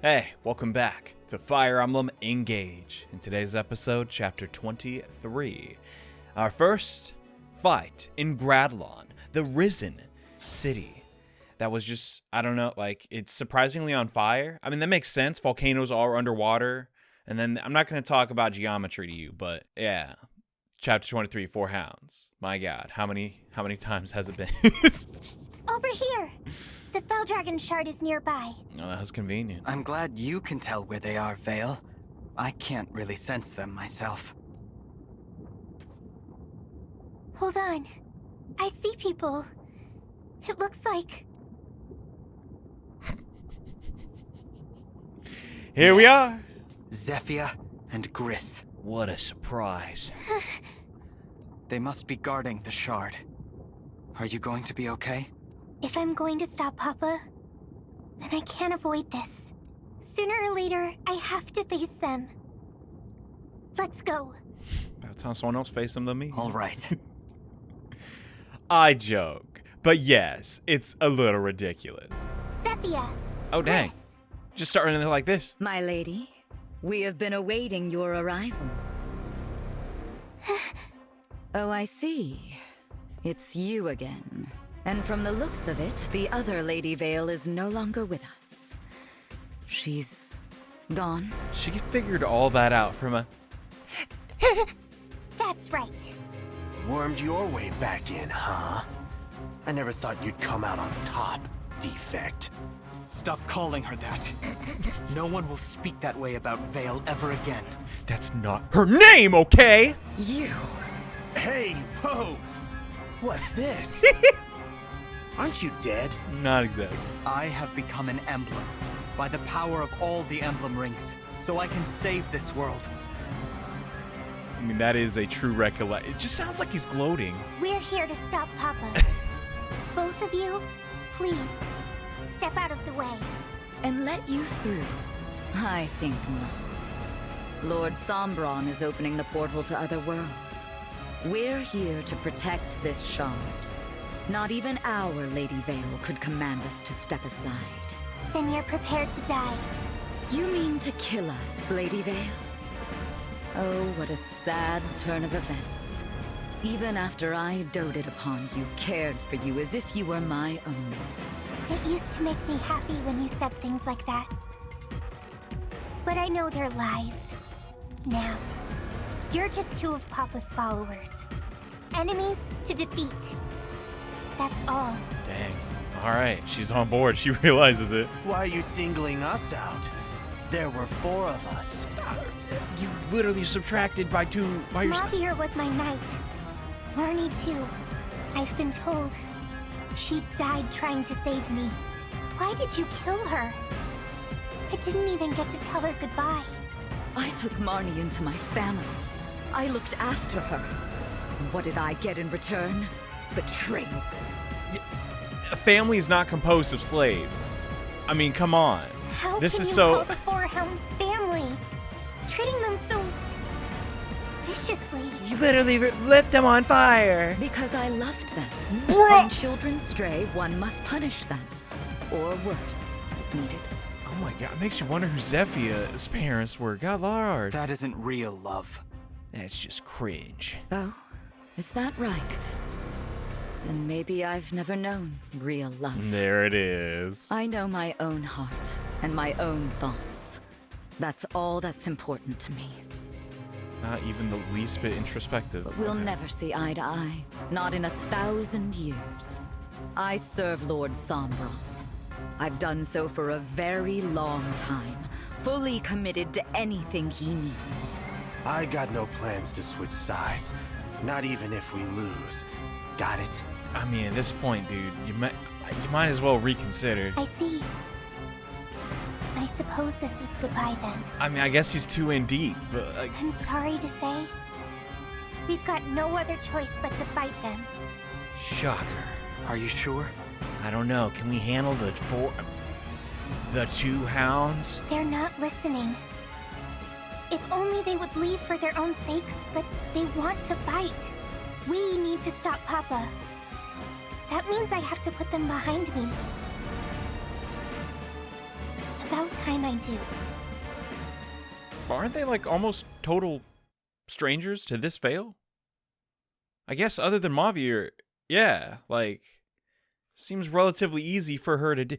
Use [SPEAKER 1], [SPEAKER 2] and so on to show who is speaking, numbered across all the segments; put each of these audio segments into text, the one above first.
[SPEAKER 1] Hey, welcome back to Fire Emblem Engage. In today's episode, Chapter 23. Our first fight in Gradlon, the Risen City. That was just, I don't know, like, it's surprisingly on fire. I mean, that makes sense. Volcanoes are underwater. And then, I'm not going to talk about geometry to you, but yeah. Chapter 23, Four Hounds. My god, how many times has it been?
[SPEAKER 2] Over here! The Fell Dragon shard is nearby.
[SPEAKER 1] Oh, that was convenient.
[SPEAKER 3] I'm glad you can tell where they are, Vale. I can't really sense them myself.
[SPEAKER 2] Hold on. I see people. It looks like...
[SPEAKER 1] Here we are!
[SPEAKER 3] Zephia and Griss.
[SPEAKER 1] What a surprise.
[SPEAKER 3] They must be guarding the shard. Are you going to be okay?
[SPEAKER 2] If I'm going to stop Papa, then I can't avoid this. Sooner or later, I have to face them. Let's go.
[SPEAKER 1] That's how someone else faced them than me.
[SPEAKER 3] All right.
[SPEAKER 1] I joke, but yes, it's a little ridiculous.
[SPEAKER 2] Zephia.
[SPEAKER 1] Oh, dang.
[SPEAKER 2] Griss.
[SPEAKER 1] Just start running like this.
[SPEAKER 4] My lady, we have been awaiting your arrival. Oh, I see. It's you again. And from the looks of it, the other Lady Vale is no longer with us. She's gone.
[SPEAKER 1] She figured all that out from a...
[SPEAKER 2] That's right.
[SPEAKER 5] Wormed your way back in, huh? I never thought you'd come out on top, defect.
[SPEAKER 3] Stop calling her that. No one will speak that way about Vale ever again.
[SPEAKER 1] That's not her name, okay?
[SPEAKER 4] You!
[SPEAKER 5] Hey, whoa! What's this? Aren't you dead?
[SPEAKER 1] Not exactly.
[SPEAKER 3] I have become an emblem by the power of all the emblem rings, so I can save this world.
[SPEAKER 1] I mean, that is a true recollection. It just sounds like he's gloating.
[SPEAKER 2] We're here to stop Papa. Both of you, please, step out of the way.
[SPEAKER 4] And let you through? I think not. Lord Sombron is opening the portal to other worlds. We're here to protect this shard. Not even our Lady Vale could command us to step aside.
[SPEAKER 2] Then you're prepared to die.
[SPEAKER 4] You mean to kill us, Lady Vale? Oh, what a sad turn of events. Even after I doted upon you, cared for you as if you were my own.
[SPEAKER 2] It used to make me happy when you said things like that. But I know they're lies. Now, you're just two of Papa's followers. Enemies to defeat. That's all.
[SPEAKER 1] Dang. All right, she's on board. She realizes it.
[SPEAKER 5] Why are you singling us out? There were 4 of us.
[SPEAKER 1] You literally subtracted by 2 by yourself.
[SPEAKER 2] Mothier was my knight. Marnie too. I've been told. She died trying to save me. Why did you kill her? I didn't even get to tell her goodbye.
[SPEAKER 4] I took Marnie into my family. I looked after her. And what did I get in return? Betrayal.
[SPEAKER 1] A family is not composed of slaves. I mean, come on.
[SPEAKER 2] How
[SPEAKER 1] This
[SPEAKER 2] can
[SPEAKER 1] is
[SPEAKER 2] you
[SPEAKER 1] so-
[SPEAKER 2] call the Four Hounds family? Treating them so viciously.
[SPEAKER 1] You literally lit them on fire.
[SPEAKER 4] Because I loved them.
[SPEAKER 1] Bro!
[SPEAKER 4] When children stray, one must punish them. Or worse, as needed.
[SPEAKER 1] Oh my god, it makes you wonder who Zephia's parents were. God Lord.
[SPEAKER 3] That isn't real love.
[SPEAKER 1] That's just cringe.
[SPEAKER 4] Oh, is that right? Then maybe I've never known real love.
[SPEAKER 1] There it is.
[SPEAKER 4] I know my own heart and my own thoughts. That's all that's important to me.
[SPEAKER 1] Not even the least bit introspective.
[SPEAKER 4] But we'll
[SPEAKER 1] Okay.
[SPEAKER 4] never see eye to eye. Not in 1,000 years. I serve Lord Sombron. I've done so for a very long time, fully committed to anything he needs.
[SPEAKER 5] I got no plans to switch sides. Not even if we lose. Got it?
[SPEAKER 1] I mean, at this point, dude, you might as well reconsider.
[SPEAKER 2] I see. I suppose this is goodbye then.
[SPEAKER 1] I mean, I guess he's too in deep, but like,
[SPEAKER 2] I'm sorry to say. We've got no other choice but to fight them.
[SPEAKER 1] shocker.
[SPEAKER 3] Are you sure?
[SPEAKER 1] I don't know. Can we handle the 2 hounds?
[SPEAKER 2] They're not listening. If only they would leave for their own sakes, but they want to fight. We need to stop Papa. That means I have to put them behind me. It's about time I do.
[SPEAKER 1] Aren't they like almost total strangers to this fail? I guess other than Mavi, yeah, like, seems relatively easy for her to do.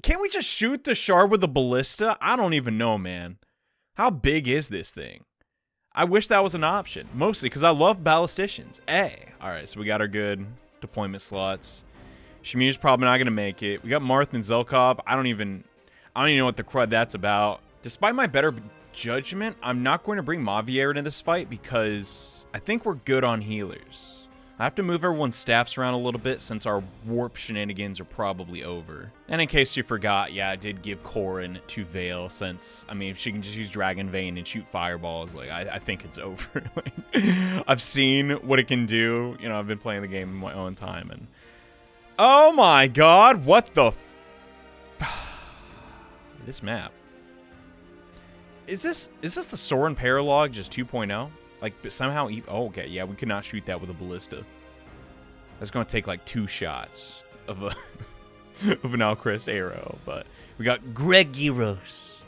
[SPEAKER 1] Can't we just shoot the shard with a ballista? I don't even know, man. How big is this thing? I wish that was an option, mostly because I love ballisticians. Hey, all right, so we got our good deployment slots. Shamir's probably not gonna make it. We got Marth and Zelkov. I don't even know what the crud that's about. Despite my better judgment, I'm not going to bring Mavier into this fight because I think we're good on healers. I have to move everyone's staffs around a little bit since our warp shenanigans are probably over. And in case you forgot, yeah, I did give Corrin to Vale since, I mean, if she can just use Dragon Vein and shoot fireballs, like, I think it's over. Like, I've seen what it can do. You know, I've been playing the game in my own time, and oh my god, what the this map. Is this the Soren Paralog just 2.0? Like, but somehow, oh, okay, yeah, we could not shoot that with a ballista. That's going to take, like, 2 shots of a of an Alcrest arrow, but we got Gregiros.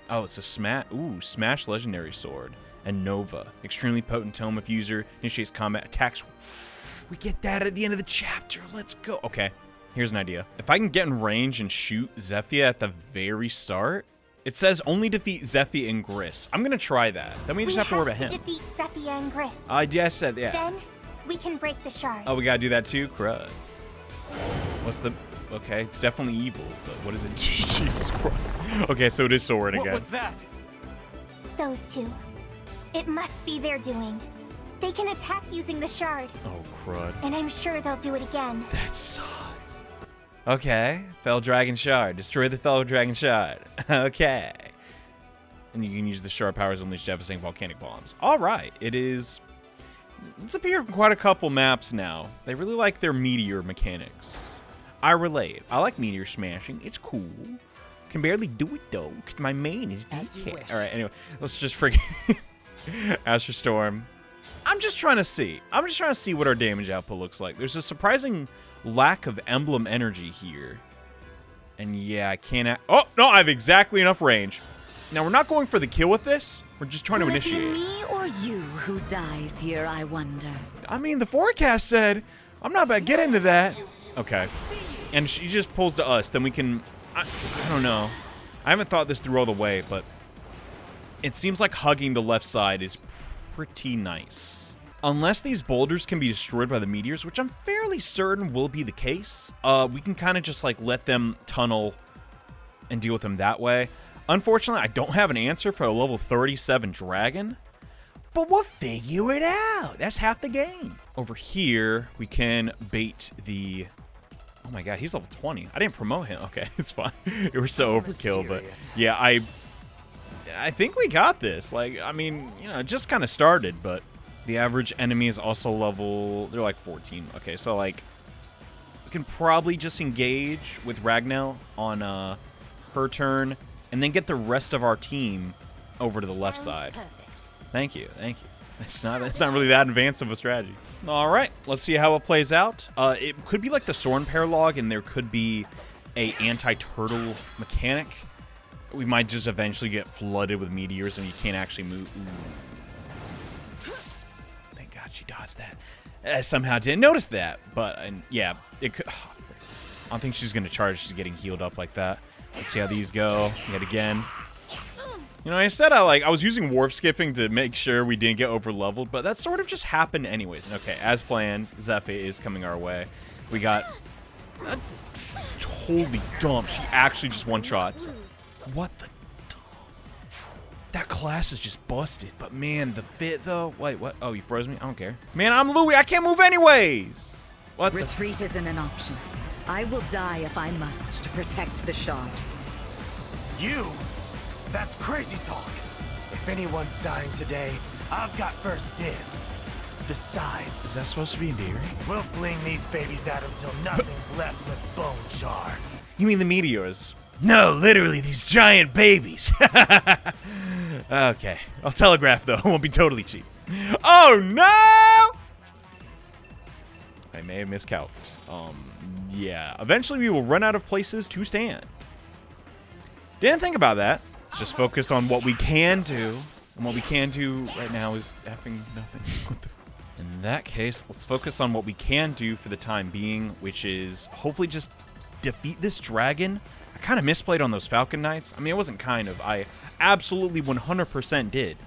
[SPEAKER 1] Oh, it's a Smash Legendary Sword. And Nova. Extremely potent tome if user initiates combat attacks. We get that at the end of the chapter. Let's go. Okay, here's an idea. If I can get in range and shoot Zephia at the very start, it says only defeat Zephia and Griss. I'm gonna try that. Then we just have to worry about him.
[SPEAKER 2] Defeat Zephia and Griss.
[SPEAKER 1] Yeah, I said, yeah.
[SPEAKER 2] Then we can break the shard.
[SPEAKER 1] Oh, we gotta do that too? Crud. What's the... Okay, it's definitely evil, but what is it? Jesus Christ. Okay, so it is Soren again.
[SPEAKER 3] What was that?
[SPEAKER 2] Those two. It must be their doing. They can attack using the shard.
[SPEAKER 1] Oh, crud.
[SPEAKER 2] And I'm sure they'll do it again.
[SPEAKER 1] That sucks. Okay, Fell Dragon Shard. Destroy the Fell Dragon Shard. Okay. And you can use the shard powers to unleash devastating volcanic bombs. All right, it's appeared in quite a couple maps now. They really like their meteor mechanics. I relate. I like meteor smashing. It's cool. Can barely do it though, because my main is DK. All right, anyway, let's just freaking Astral Storm. I'm just trying to see what our damage output looks like. There's a surprising lack of emblem energy here. And yeah, I can't... Oh, no, I have exactly enough range. Now, we're not going for the kill with this. We're just trying to initiate.
[SPEAKER 4] Will it be me or you who dies here, I wonder?
[SPEAKER 1] I mean, the forecast said... I'm not about to get into that. Okay. And she just pulls to us. Then we can... I don't know. I haven't thought this through all the way, but... It seems like hugging the left side is pretty nice. Unless these boulders can be destroyed by the meteors, which I'm fairly certain will be the case, we can kind of just, like, let them tunnel and deal with them that way. Unfortunately, I don't have an answer for a level 37 dragon, but we'll figure it out. That's half the game. Over here, we can bait the... Oh my god, he's level 20. I didn't promote him. Okay, it's fine. It was so overkill, but yeah, I think we got this. Like, I mean, you know, it just kind of started, but the average enemy is also level... They're like 14. Okay, so, like, we can probably just engage with Ragnell on her turn and then get the rest of our team over to the left side.
[SPEAKER 2] Perfect.
[SPEAKER 1] Thank you. It's not really that advanced of a strategy. All right, let's see how it plays out. It could be like the Soren Paralog, and there could be a anti-turtle mechanic. We might just eventually get flooded with meteors and you can't actually move. Ooh. Thank God she dodged that. I somehow didn't notice that, but yeah, it could. Oh, I don't think she's gonna charge. She's getting healed up like that. Let's see how these go yet again. You know, I said I was using warp skipping to make sure we didn't get over leveled, but that sort of just happened anyways. And okay, as planned, Zephia is coming our way. We got holy dump. She actually just one-shots. What the... That class is just busted. But man, the fit though... Wait, what? Oh, you froze me? I don't care. Man, I'm Louis. I can't move anyways. What the...
[SPEAKER 4] Retreat isn't an option. I will die if I must to protect the shard.
[SPEAKER 5] You? That's crazy talk. If anyone's dying today, I've got first dibs. Besides...
[SPEAKER 1] Is that supposed to be endearing?
[SPEAKER 5] We'll fling these babies at them till nothing's left but bone char.
[SPEAKER 1] You mean the meteors? No, literally, these giant babies. Okay. I'll telegraph, though. It won't be totally cheap. Oh, no! I may have miscalculated. Yeah. Eventually, we will run out of places to stand. Didn't think about that. Let's just focus on what we can do. And what we can do right now is effing nothing. What the... In that case, let's focus on what we can do for the time being, which is hopefully just defeat this dragon. I kind of misplayed on those Falcon Knights. I mean, it wasn't kind of. I absolutely 100% did.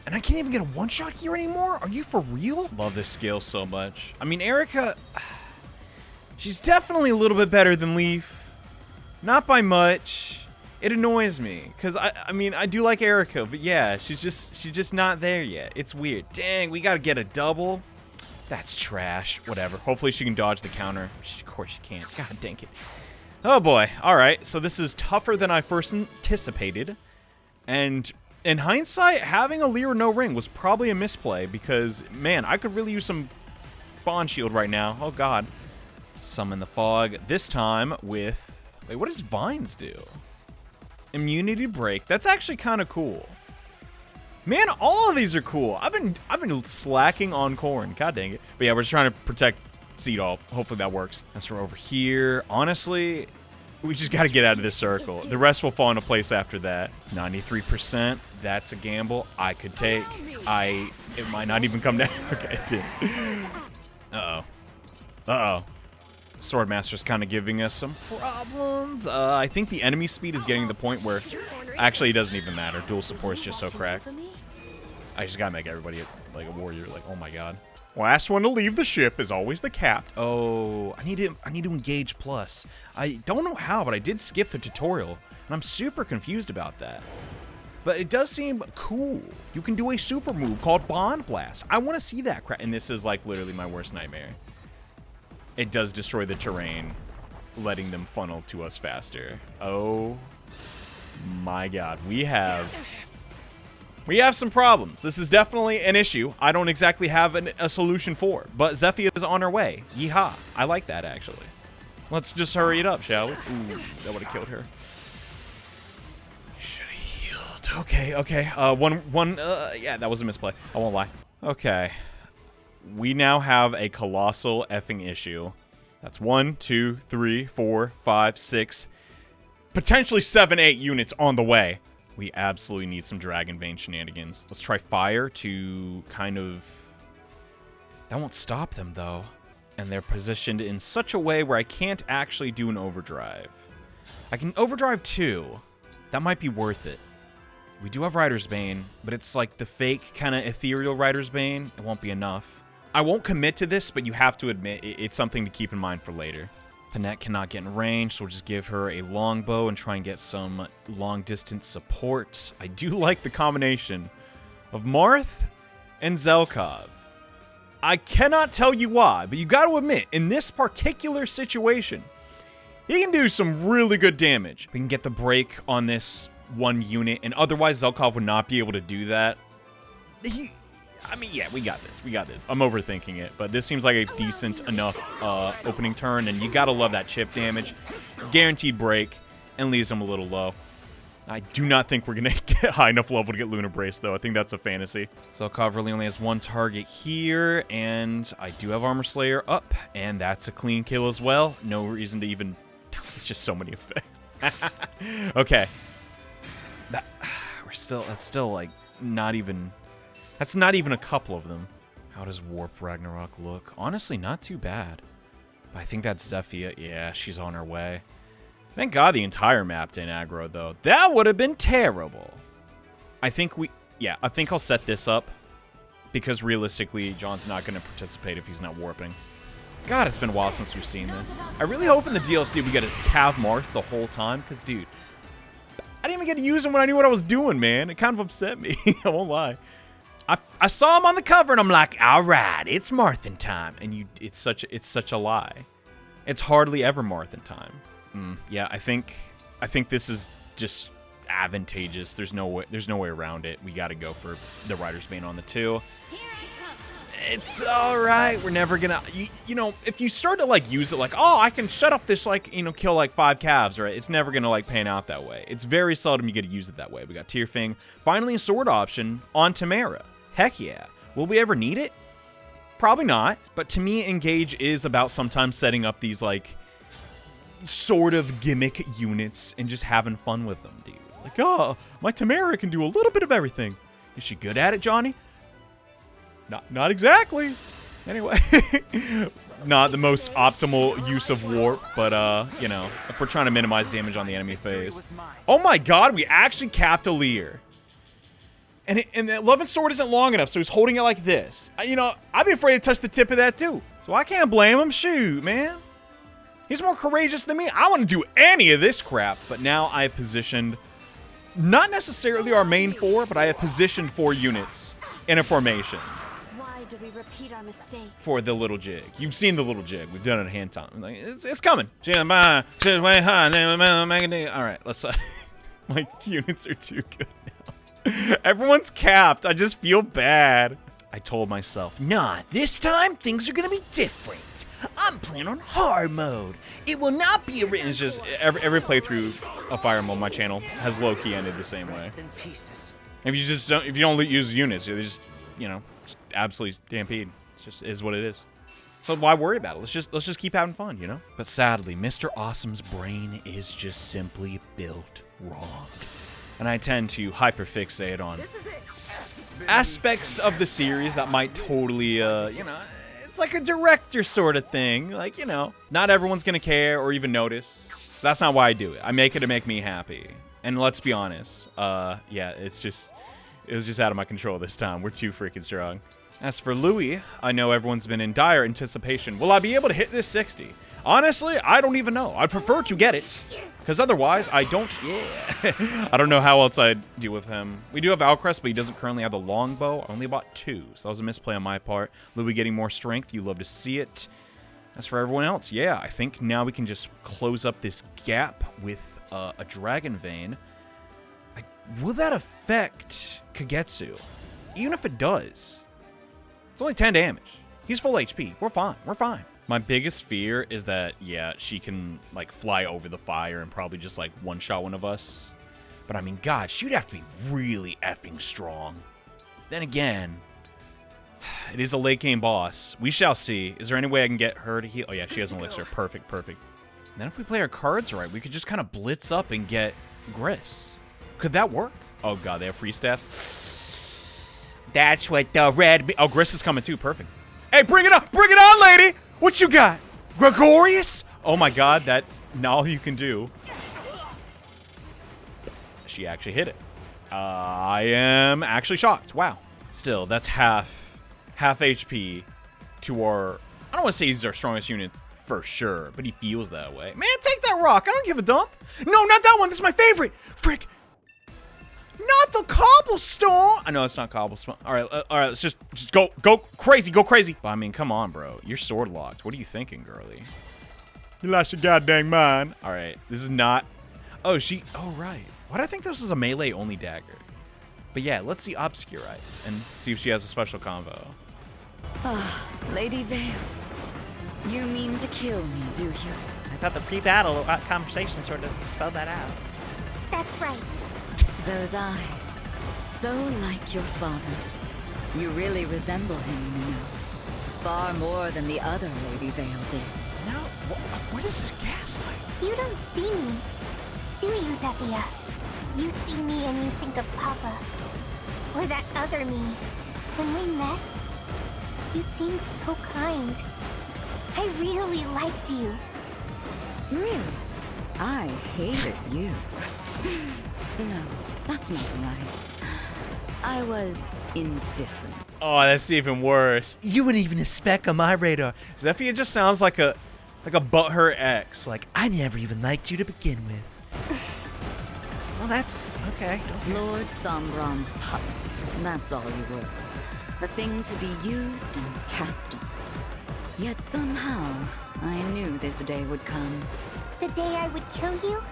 [SPEAKER 1] And I can't even get a one-shot here anymore? Are you for real? Love this skill so much. I mean, Erica, she's definitely a little bit better than Leaf. Not by much. It annoys me, because I mean, I do like Erica, but yeah, she's just not there yet. It's weird. Dang, we gotta get a double. That's trash. Whatever. Hopefully she can dodge the counter. Of course she can't. God dang it. Oh boy. Alright, so this is tougher than I first anticipated. And in hindsight, having a Lyra no ring was probably a misplay, because, man, I could really use some Bond Shield right now. Oh god. Summon the Fog. This time with... Wait, what does Vines do? Immunity break. That's actually kind of cool. Man, all of these are cool. I've been slacking on Corn. God dang it. But yeah, we're just trying to protect Seedall. Hopefully that works. That's for over here. Honestly, we just got to get out of this circle. The rest will fall into place after that. 93%. That's a gamble I could take. It might not even come down. Okay, it did. Uh-oh. Uh-oh. Swordmaster's kind of giving us some problems. I think the enemy speed is getting to the point where... Actually, it doesn't even matter. Dual support is just so cracked. I just gotta make everybody like a warrior. Like, oh my god. Last one to leave the ship is always the capped. Oh, I need to engage plus. I don't know how, but I did skip the tutorial, and I'm super confused about that. But it does seem cool. You can do a super move called Bond Blast. I want to see that crap. And this is like literally my worst nightmare. It does destroy the terrain, letting them funnel to us faster. Oh my god. We have some problems. This is definitely an issue I don't exactly have a solution for. But Zephia is on her way. Yeehaw. I like that, actually. Let's just hurry it up, shall we? Ooh, that would have killed her. Should have healed. Okay. Yeah, that was a misplay. I won't lie. Okay. We now have a colossal effing issue. That's 1, 2, 3, 4, 5, 6, potentially 7, 8 units on the way. We absolutely need some Dragon Vein shenanigans. Let's try fire to kind of... That won't stop them, though. And they're positioned in such a way where I can't actually do an overdrive. I can overdrive 2. That might be worth it. We do have Rider's Bane, but it's like the fake kind of ethereal Rider's Bane. It won't be enough. I won't commit to this, but you have to admit it's something to keep in mind for later. Panette cannot get in range, so we'll just give her a longbow and try and get some long-distance support. I do like the combination of Marth and Zelkov. I cannot tell you why, but you got to admit, in this particular situation, he can do some really good damage. We can get the break on this one unit, and otherwise Zelkov would not be able to do that. I mean, yeah, we got this. I'm overthinking it, but this seems like a decent enough opening turn, and you gotta love that chip damage. Guaranteed break, and leaves them a little low. I do not think we're gonna get high enough level to get Lunar Brace, though. I think that's a fantasy. Zelkov really only has one target here, and I do have Armor Slayer up, and that's a clean kill as well. No reason to even... It's just so many effects. Okay. That's still, like, not even... That's not even a couple of them. How does Warp Ragnarok look? Honestly, not too bad. But I think that's Zephia. Yeah, she's on her way. Thank God the entire map didn't aggro, though. That would have been terrible. I think I'll set this up. Because realistically, John's not going to participate if he's not warping. God, it's been a while since we've seen this. I really hope in the DLC we get a Cav Marth the whole time. Because, dude, I didn't even get to use him when I knew what I was doing, man. It kind of upset me. I won't lie. I saw him on the cover and I'm like, all right, it's Marthan time, and it's such a lie. It's hardly ever Marthan time. Yeah, I think this is just advantageous. There's no way around it. We got to go for the Rider's Bane on the 2. It's all right. We're never gonna, you know, if you start to like use it like, oh, I can shut up this like, you know, kill like 5 calves, right? It's never gonna like pan out that way. It's very seldom you get to use it that way. We got Tearfing, finally a sword option on Tamara. Heck yeah. Will we ever need it? Probably not. But to me, Engage is about sometimes setting up these, like, sort of gimmick units and just having fun with them, dude. Like, oh, my Tamara can do a little bit of everything. Is she good at it, Johnny? Not exactly. Anyway, not the most optimal use of warp, but you know, if we're trying to minimize damage on the enemy phase. Oh my god, we actually capped a Lear. And the 11 sword isn't long enough, so he's holding it like this. You know, I'd be afraid to touch the tip of that too. So I can't blame him. Shoot, man. He's more courageous than me. I want to do any of this crap, but now I have positioned, not necessarily our main 4, but I have positioned 4 units in a formation.
[SPEAKER 6] Why do we repeat our mistakes?
[SPEAKER 1] For the little jig. You've seen the little jig. We've done it a hand time. Like, it's coming. Alright, let's... my units are too good now. Everyone's capped. I just feel bad. I told myself, nah, this time things are gonna be different. I'm playing on hard mode. It will not be a written. It's just every playthrough of Fire Emblem on my channel has low key ended the same way. If you don't use units, you're just, you know, just absolutely stampede. It just is what it is. So why worry about it? Let's just keep having fun, you know? But sadly, Mr. Awesome's brain is just simply built wrong. And I tend to hyperfixate on aspects of the series that might totally, you know, it's like a director sort of thing. Like, you know, not everyone's gonna care or even notice. That's not why I do it. I make it to make me happy. And let's be honest, yeah, it was just out of my control this time. We're too freaking strong. As for Louis, I know everyone's been in dire anticipation. Will I be able to hit this 60? Honestly, I don't even know. I'd prefer to get it. Because otherwise, I don't, I don't know how else I'd deal with him. We do have Alcrest, but he doesn't currently have the longbow. I only bought 2, so that was a misplay on my part. Louis getting more strength, you love to see it. As for everyone else, yeah, I think now we can just close up this gap with a Dragon Vein. Will that affect Kagetsu? Even if it does, it's only 10 damage. He's full HP. We're fine. We're fine. My biggest fear is that, yeah, she can, like, fly over the fire and probably just, like, one-shot one of us. But, I mean, God, she'd have to be really effing strong. Then again, it is a late-game boss. We shall see. Is there any way I can get her to heal? Oh, yeah, she has an elixir. Perfect, perfect. And then if we play our cards right, we could just kind of blitz up and get Griss. Could that work? Oh, God, they have free staffs. That's what the red... Oh, Griss is coming, too. Perfect. Hey, bring it up! Bring it on, lady! What you got? Gregorius? Oh my god, that's not all you can do. She actually hit it. I am actually shocked. Wow. Still, that's half HP to our... I don't want to say he's our strongest unit for sure, but he feels that way. Man, take that rock. I don't give a dump. No, not that one. This is my favorite. Frick. Not the cobblestone. I know it's not cobblestone. All right, let's just go crazy, go crazy. But, I mean, come on, bro. You're sword locked. What are you thinking, girly? You lost your goddamn mind. All right, this is not. Oh, oh, right. Why do I think this was a melee only dagger? But yeah, let's see Obscurite and see if she has a special combo.
[SPEAKER 4] Ah, Lady Vale. You mean to kill me, do you?
[SPEAKER 7] I thought the pre-battle conversation sort of spelled that out.
[SPEAKER 2] That's right.
[SPEAKER 4] Those eyes, so like your father's. You really resemble him, you know. Far more than the other Lady Vale did.
[SPEAKER 1] No, what is this gaslight?
[SPEAKER 2] You don't see me, do you, Zephia? You see me and you think of Papa. Or that other me. When we met, you seemed so kind. I really liked you.
[SPEAKER 4] Really? I hated you. No, that's not right. I was indifferent.
[SPEAKER 1] Oh, that's even worse. You weren't even a speck on my radar. Zephia just sounds like a butthurt ex. Like, I never even liked you to begin with. Well, that's okay.
[SPEAKER 4] Lord Sombron's puppet. That's all you were. A thing to be used and cast off. Yet somehow, I knew this day would come.
[SPEAKER 2] The day I would kill you?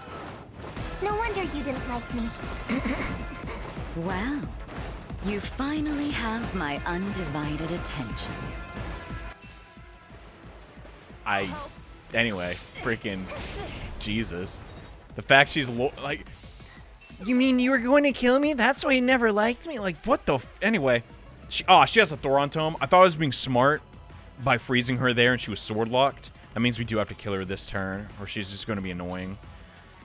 [SPEAKER 2] No wonder you didn't like me.
[SPEAKER 4] Well, you finally have my undivided attention.
[SPEAKER 1] Anyway, freaking Jesus. The fact she's like, you mean you were going to kill me? That's why you never liked me? Like, what the anyway. She has a Thoron Tome. I thought I was being smart by freezing her there and she was sword locked. That means we do have to kill her this turn, or she's just going to be annoying.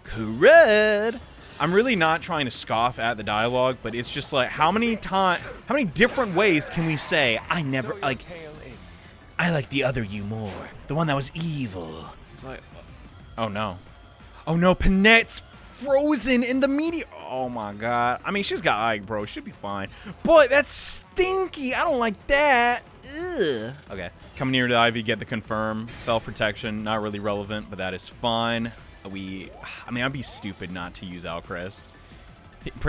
[SPEAKER 1] Crud! I'm really not trying to scoff at the dialogue, but it's just like, how many different ways can we say, I never, like, I like the other you more. The one that was evil. It's like, oh no. Oh no, Panette's frozen in the meteor. Oh my god. I mean, she's got Ike, bro. Should be fine. But that's stinky. I don't like that. Ugh. Okay. Come near to Ivy, get the confirm. Fell protection, not really relevant, but that is fine. I mean, I'd be stupid not to use Alcrest.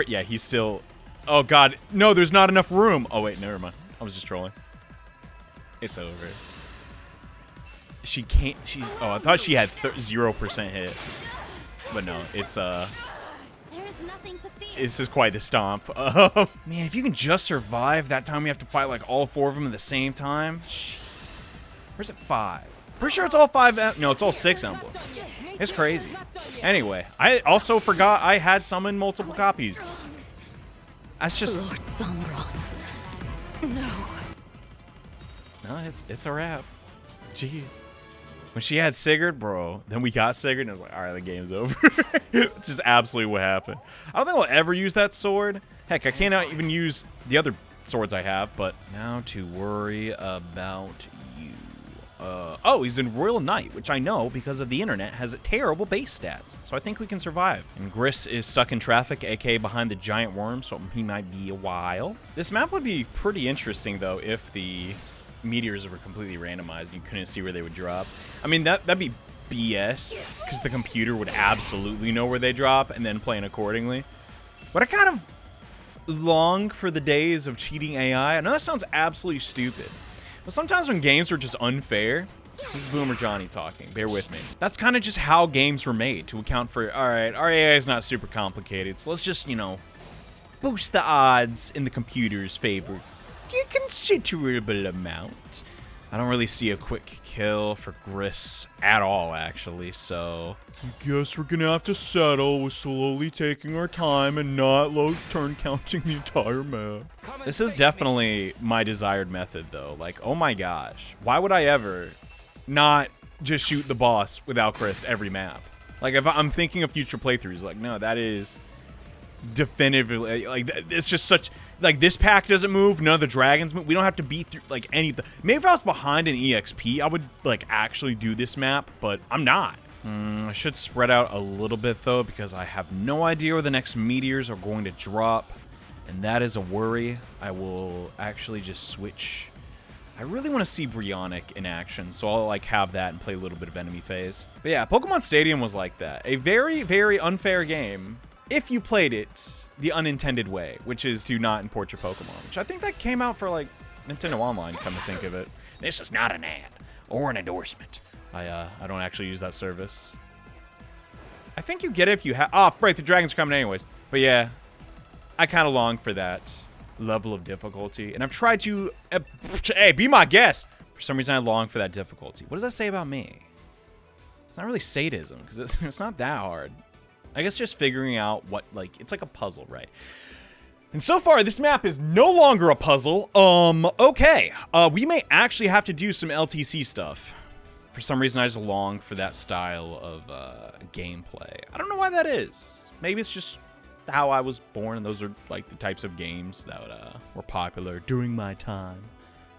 [SPEAKER 1] Yeah, he's still... Oh god. No, there's not enough room. Oh wait, never mind. I was just trolling. It's over. She can't... Oh, I thought she had 0% hit. But no, it's
[SPEAKER 6] nothing to fear.
[SPEAKER 1] This is quite the stomp. Man, if you can just survive that time, we have to fight like all 4 of them at the same time. Jeez. Where's it 5? Pretty sure it's all 5. No, it's all 6 emblems. It's crazy. Anyway, I also forgot I had summoned multiple copies. That's just...
[SPEAKER 4] Lord Sombron. No.
[SPEAKER 1] No, it's a wrap. Jeez. When she had Sigurd, bro, then we got Sigurd, and I was like, all right, the game's over. It's just absolutely what happened. I don't think I'll ever use that sword. Heck, I cannot even use the other swords I have, but now to worry about you. Oh, he's in Royal Knight, which I know, because of the internet, has terrible base stats, so I think we can survive. And Griss is stuck in traffic, aka behind the giant worm, so he might be a while. This map would be pretty interesting, though, if the meteors were completely randomized and you couldn't see where they would drop. I mean, that'd be BS, because the computer would absolutely know where they drop and then plan accordingly. But I kind of long for the days of cheating AI. I know that sounds absolutely stupid, but sometimes when games are just unfair, this is Boomer Johnny talking, bear with me. That's kind of just how games were made, to account for, all right, our AI is not super complicated, so let's just, you know, boost the odds in the computer's favor a considerable amount. I don't really see a quick kill for Griss at all, actually, so I guess we're gonna have to settle with slowly taking our time and not turn counting the entire map. This is definitely my desired method, though. Like, oh my gosh, why would I ever not just shoot the boss without Griss every map? Like, if I'm thinking of future playthroughs, like, no, that is definitively, like, it's just such... Like, this pack doesn't move, none of the dragons move. We don't have to beat through, like, any of the... Maybe if I was behind an EXP, I would, like, actually do this map, but I'm not. I should spread out a little bit, though, because I have no idea where the next meteors are going to drop, and that is a worry. I will actually just switch. I really want to see Brionic in action, so I'll, like, have that and play a little bit of enemy phase. But yeah, Pokemon Stadium was like that. A very, very unfair game if you played it the unintended way, which is to not import your Pokemon, which I think that came out for, like, Nintendo Online, come to think of it. This is not an ad or an endorsement. I don't actually use that service. I think you get it if you have... Oh, frick, the dragon's coming anyways. But yeah, I kind of long for that level of difficulty, and I've tried to... hey, be my guest! For some reason, I long for that difficulty. What does that say about me? It's not really sadism, because it's not that hard. I guess just figuring out what, like, it's like a puzzle, right? And so far, this map is no longer a puzzle. Okay. We may actually have to do some LTC stuff. For some reason, I just long for that style of gameplay. I don't know why that is. Maybe it's just how I was born, and those are, like, the types of games that were popular during my time.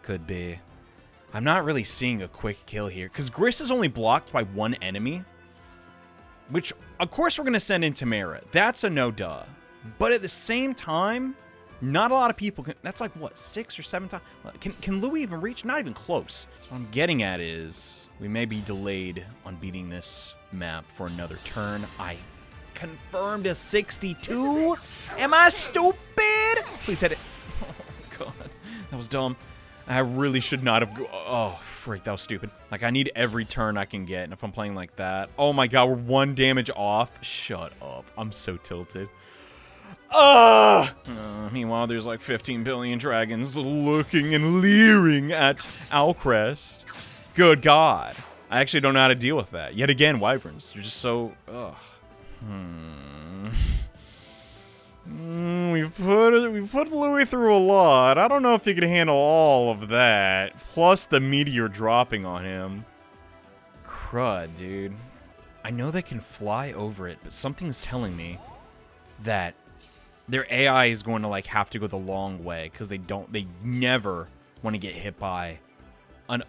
[SPEAKER 1] Could be. I'm not really seeing a quick kill here, because Griss is only blocked by 1 enemy. Which, of course, we're going to send in Tamara. That's a no-duh. But at the same time, not a lot of people can... That's like, what, 6 or 7 times? Can Louis even reach? Not even close. So what I'm getting at is we may be delayed on beating this map for another turn. I confirmed a 62. Am I stupid? Please hit it. Oh, God. That was dumb. I really should not have... Oh, freak, that was stupid. Like, I need every turn I can get, and if I'm playing like that... Oh my god, we're 1 damage off? Shut up. I'm so tilted. Meanwhile, there's like 15 billion dragons looking and leering at Alcrest. Good god. I actually don't know how to deal with that. Yet again, wyverns. They're just so... Ugh. We've put Louis through a lot. I don't know if he can handle all of that. Plus the meteor dropping on him. crud, dude. I know they can fly over it, but something's telling me that their AI is going to like have to go the long way because they never want to get hit by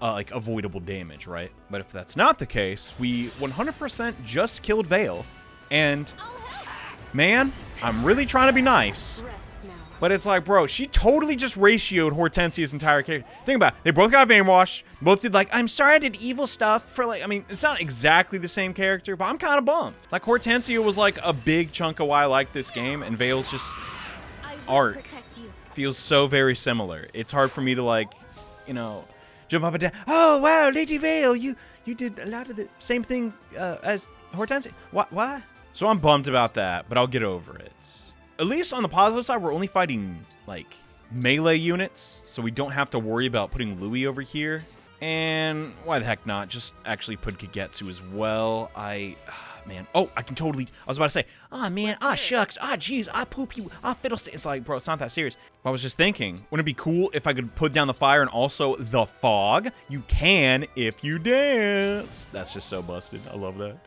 [SPEAKER 1] like avoidable damage, right? But if that's not the case, we 100% just killed Vale, and man, I'm really trying to be nice. But it's like, bro, she totally just ratioed Hortensia's entire character. Think about it. They both got Vein Wash. Both did like, I'm sorry I did evil stuff for like, I mean, it's not exactly the same character, but I'm kind of bummed. Like Hortensia was like a big chunk of why I like this game, and Vale's just arc feels so very similar. It's hard for me to like, you know, jump up and down. Oh, wow, Lady Vale, you did a lot of the same thing as Hortensia. Why? So I'm bummed about that, but I'll get over it. At least on the positive side, we're only fighting, like, melee units, so we don't have to worry about putting Louis over here. And why the heck not? Just actually put Kagetsu as well. Man. Oh, I can totally... I was about to say, oh, man, shucks, jeez, poop you, fiddlestick. It's like, bro, it's not that serious. But I was just thinking, wouldn't it be cool if I could put down the fire and also the fog? You can if you dance. That's just so busted. I love that.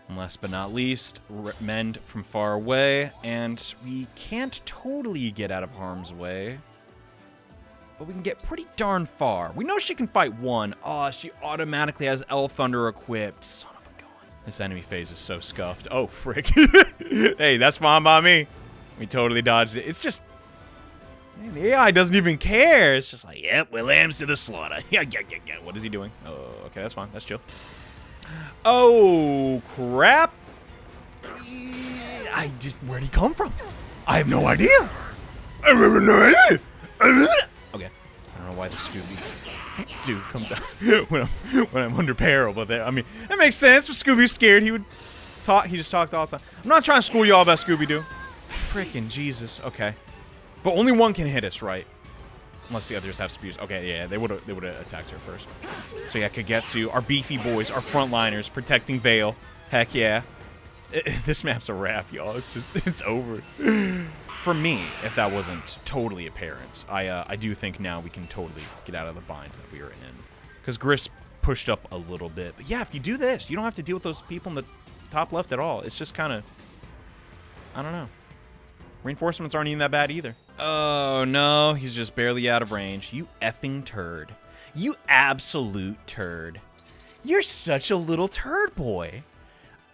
[SPEAKER 1] And last but not least, mend from far away, and we can't totally get out of harm's way, but we can get pretty darn far. We know she can fight one. Oh, she automatically has Elf Thunder equipped. Son of a gun. This enemy phase is so scuffed. Oh, frick. Hey, that's fine by me. We totally dodged it. It's just... Man, the AI doesn't even care. It's just like, yep, well, lambs to the slaughter. Yeah. What is he doing? Oh, okay, that's fine. That's chill. Oh, crap. Where'd he come from? I have no idea. Okay. I don't know why the Scooby dude comes out when I'm under peril, but I mean, that makes sense. If Scooby's scared, he would talk. He just talked all the time. I'm not trying to school you all about Scooby-Doo. Freaking Jesus. Okay. But only one can hit us, right? Unless the others have spears. Okay, yeah, they would have attacked her first. So yeah, Kagetsu, our beefy boys, our frontliners, protecting Vale. Heck yeah. This map's a wrap, y'all. It's over. For me, if that wasn't totally apparent, I do think now we can totally get out of the bind that we were in. Because Griss pushed up a little bit. But yeah, if you do this, you don't have to deal with those people in the top left at all. It's just kind of, I don't know. Reinforcements aren't even that bad either. Oh, no. He's just barely out of range. You effing turd. You absolute turd. You're such a little turd boy.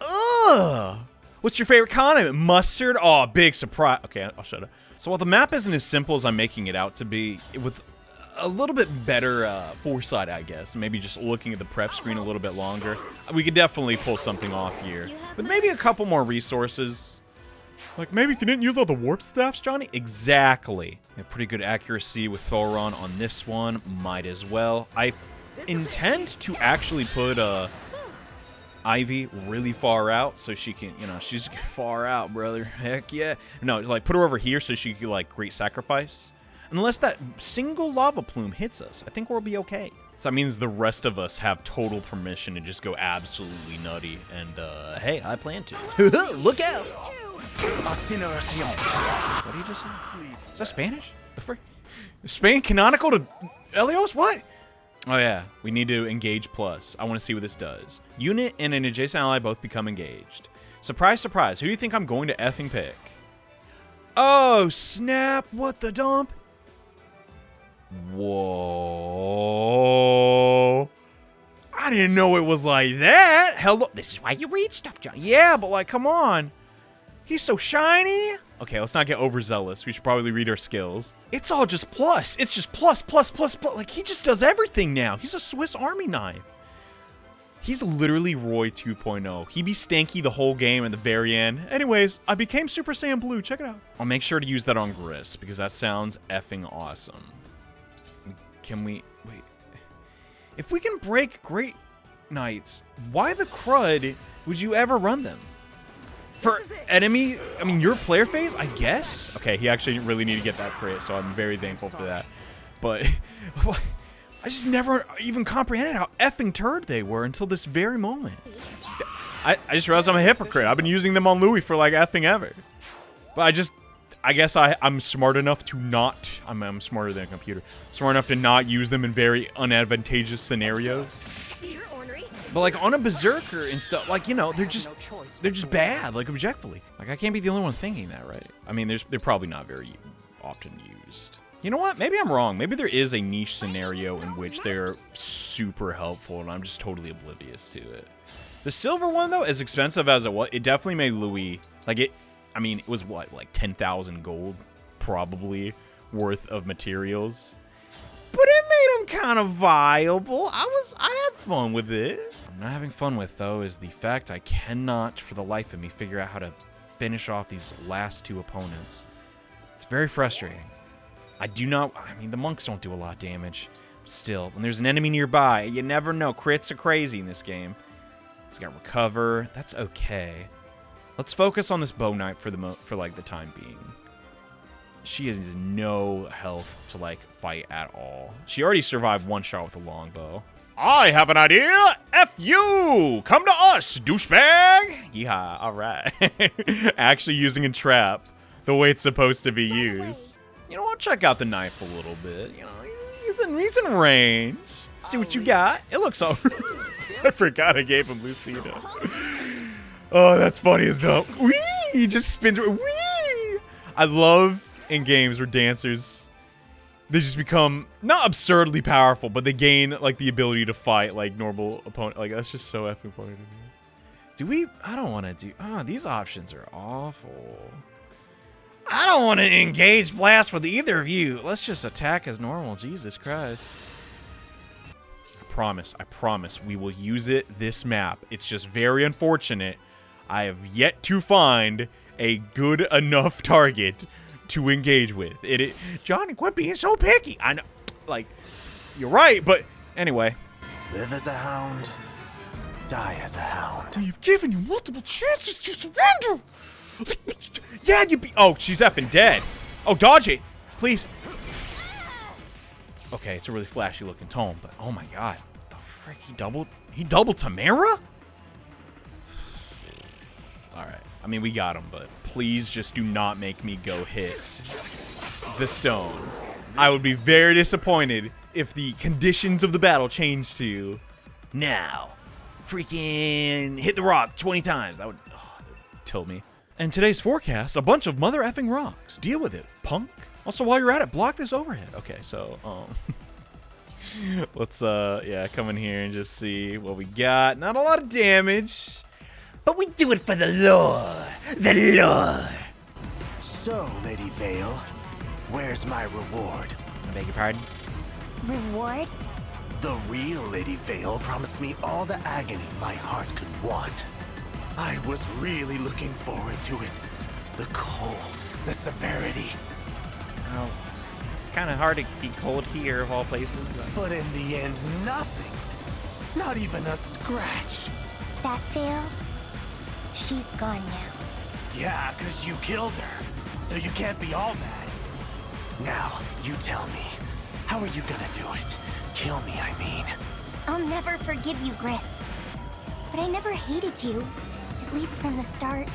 [SPEAKER 1] Ugh. What's your favorite condiment? Mustard? Oh, big surprise. Okay, I'll shut up. So while the map isn't as simple as I'm making it out to be, with a little bit better foresight, I guess, maybe just looking at the prep screen a little bit longer, we could definitely pull something off here. But maybe a couple more resources. Like, maybe if you didn't use all the warp staffs, Johnny? Exactly. You have pretty good accuracy with Thoron on this one. Might as well. I intend to actually put Ivy really far out so she can, you know, she's far out, brother. Heck yeah. No, like, put her over here so she can, like, great sacrifice. Unless that single lava plume hits us, I think we'll be okay. So that means the rest of us have total permission to just go absolutely nutty. And, hey, I plan to. Look out! What did you just say? Is that Spanish? The frick? Spain canonical to Elios? What? Oh yeah, we need to engage plus. I want to see what this does. Unit and an adjacent ally both become engaged. Surprise, surprise. Who do you think I'm going to effing pick? Oh, snap. What the dump? Whoa. I didn't know it was like that. Hello. This is why you read stuff, John. Yeah, but like, come on. He's so shiny. Okay, let's not get overzealous. We should probably read our skills. It's all just plus. It's just plus, plus, plus, plus. Like, he just does everything now. He's a Swiss Army knife. He's literally Roy 2.0. He be stanky the whole game at the very end. Anyways, I became Super Saiyan Blue. Check it out. I'll make sure to use that on Griss because that sounds effing awesome. Can we... Wait. If we can break Great Knights, why the crud would you ever run them? For enemy, I mean, your player phase, I guess? Okay, he actually didn't really need to get that crit, so I'm very thankful for that. But I just never even comprehended how effing turd they were until this very moment. I just realized I'm a hypocrite. I've been using them on Louis for like effing ever. But I guess I'm smart enough to not, I'm smarter than a computer. Smart enough to not use them in very unadvantageous scenarios.
[SPEAKER 6] You're ornery.
[SPEAKER 1] But like on a berserker and stuff, like, you know, they're just bad, like objectively. Like I can't be the only one thinking that, right? I mean, they're probably not very often used. You know what? Maybe I'm wrong. Maybe there is a niche scenario in which they're super helpful and I'm just totally oblivious to it. The silver one though, as expensive as it was, it definitely made Louis, like it, I mean, it was what, like 10,000 gold probably worth of materials. But it made him kind of viable. I had fun with it. I'm not having fun with, though, is the fact I cannot, for the life of me, figure out how to finish off these last two opponents. It's very frustrating. I mean, the monks don't do a lot of damage. Still, when there's an enemy nearby, you never know. Crits are crazy in this game. He's got recover. That's okay. Let's focus on this bow knight for like the time being. She has no health to, like, fight at all. She already survived one shot with a longbow. I have an idea! F you! Come to us, douchebag! Yeah, alright. Actually using a trap the way it's supposed to be used. You know what? Check out the knife a little bit. You know, he's in range. See what you got. It looks all... I forgot I gave him Lucina. Oh, that's funny as dumb. Whee! He just spins... Whee! I love... in games where dancers, they just become not absurdly powerful, but they gain like the ability to fight like normal opponent. Like that's just so effing funny to me. I don't want to do. Oh, these options are awful. I don't want to engage blast with either of you. Let's just attack as normal. Jesus Christ. I promise we will use it this map. It's just very unfortunate. I have yet to find a good enough target to engage with it. Johnny, quit being so picky. I know, like, you're right, but anyway.
[SPEAKER 5] Live as a hound, die as a hound.
[SPEAKER 1] You've given you multiple chances to surrender. Yeah, oh, she's effing dead. Oh, dodge it, please. Okay, it's a really flashy looking tome, but oh my god, what the frick? He doubled Tamara? All right. I mean, we got him, but please just do not make me go hit the stone. I would be very disappointed if the conditions of the battle changed to now. Freaking hit the rock 20 times. That would tilt me. And today's forecast, a bunch of mother effing rocks. Deal with it, punk. Also, while you're at it, block this overhead. Okay, so, let's, yeah, come in here and just see what we got. Not a lot of damage. But we do it for the lore. The lore.
[SPEAKER 5] So, Lady Vale, where's my reward?
[SPEAKER 1] I beg your pardon?
[SPEAKER 2] Reward?
[SPEAKER 5] The real Lady Vale promised me all the agony my heart could want. I was really looking forward to it. The cold, the severity.
[SPEAKER 7] Oh, it's kind of hard to be cold here of all places.
[SPEAKER 5] But in the end, nothing. Not even a scratch.
[SPEAKER 2] That Vale? She's gone now.
[SPEAKER 5] Yeah, 'cause you killed her. So you can't be all mad. Now, you tell me. How are you gonna do it? Kill me, I mean.
[SPEAKER 2] I'll never forgive you, Griss. But I never hated you. At least from the start.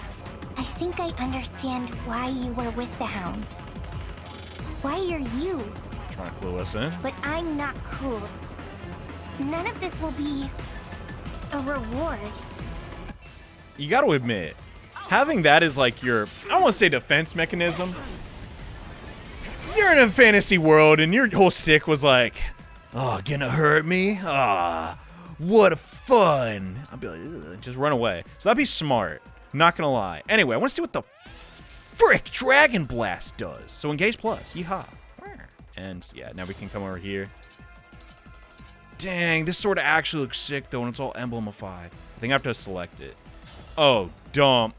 [SPEAKER 2] I think I understand why you were with the Hounds. Why you're you.
[SPEAKER 1] Trying to clue us in.
[SPEAKER 2] But I'm not cool. None of this will be a reward.
[SPEAKER 1] You got to admit, having that as like your, I don't want to say defense mechanism. You're in a fantasy world and your whole stick was like, oh, gonna hurt me? Ah, what fun. I'd be like, ugh, just run away. So that'd be smart. Not gonna lie. Anyway, I want to see what the frick Dragon Blast does. So engage plus, yeehaw. And yeah, now we can come over here. Dang, this sword actually looks sick though, and it's all emblemified. I think I have to select it. Oh, dump.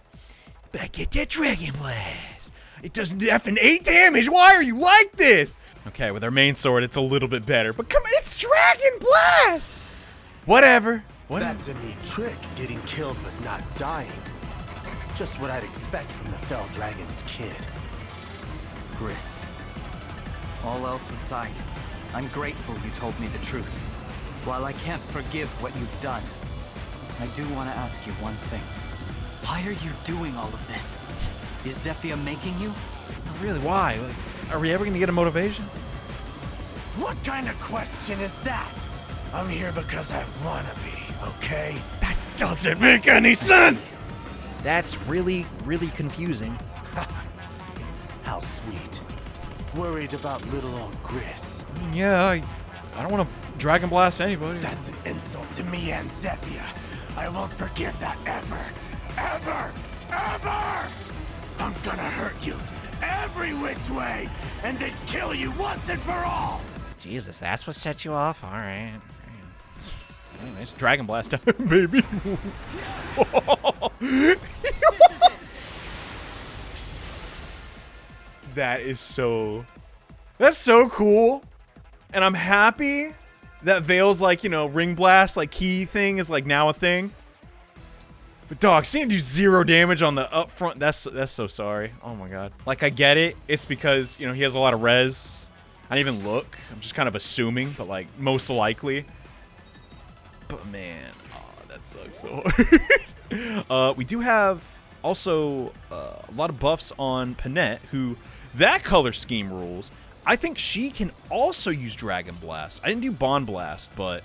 [SPEAKER 1] Better get that Dragon Blast. It does effing 8 damage. Why are you like this? Okay, with our main sword, it's a little bit better. But come on, it's Dragon Blast. Whatever.
[SPEAKER 5] That's a neat trick, getting killed but not dying. Just what I'd expect from the Fell Dragon's kid.
[SPEAKER 3] Griss, all else aside, I'm grateful you told me the truth. While I can't forgive what you've done, I do want to ask you one thing. Why are you doing all of this? Is Zephia making you?
[SPEAKER 1] Really, why? Like, are we ever going to get a motivation?
[SPEAKER 5] What kind of question is that? I'm here because I wanna be. okay?
[SPEAKER 1] That doesn't make any sense! That's really, really confusing.
[SPEAKER 5] How sweet. Worried about little old Griss.
[SPEAKER 1] I mean, yeah, I don't want to Dragon Blast anybody.
[SPEAKER 5] That's an insult to me and Zephia. I won't forgive that ever. Ever! Ever! I'm gonna hurt you every which way and then kill you once and for all!
[SPEAKER 7] Jesus, that's what set you off? Alright. Anyways, Dragon Blast time, baby.
[SPEAKER 1] That's so cool. And I'm happy that Veil's like, you know, ring blast, like key thing is like now a thing. But dog, seeing him do 0 damage on the up front, that's so sorry. Oh my god. Like I get it. It's because, you know, he has a lot of res. I didn't even look. I'm just kind of assuming, but like most likely. But man, oh, that sucks so hard. We do have also a lot of buffs on Panette, who that color scheme rules. I think she can also use Dragon Blast. I didn't do Bond Blast, but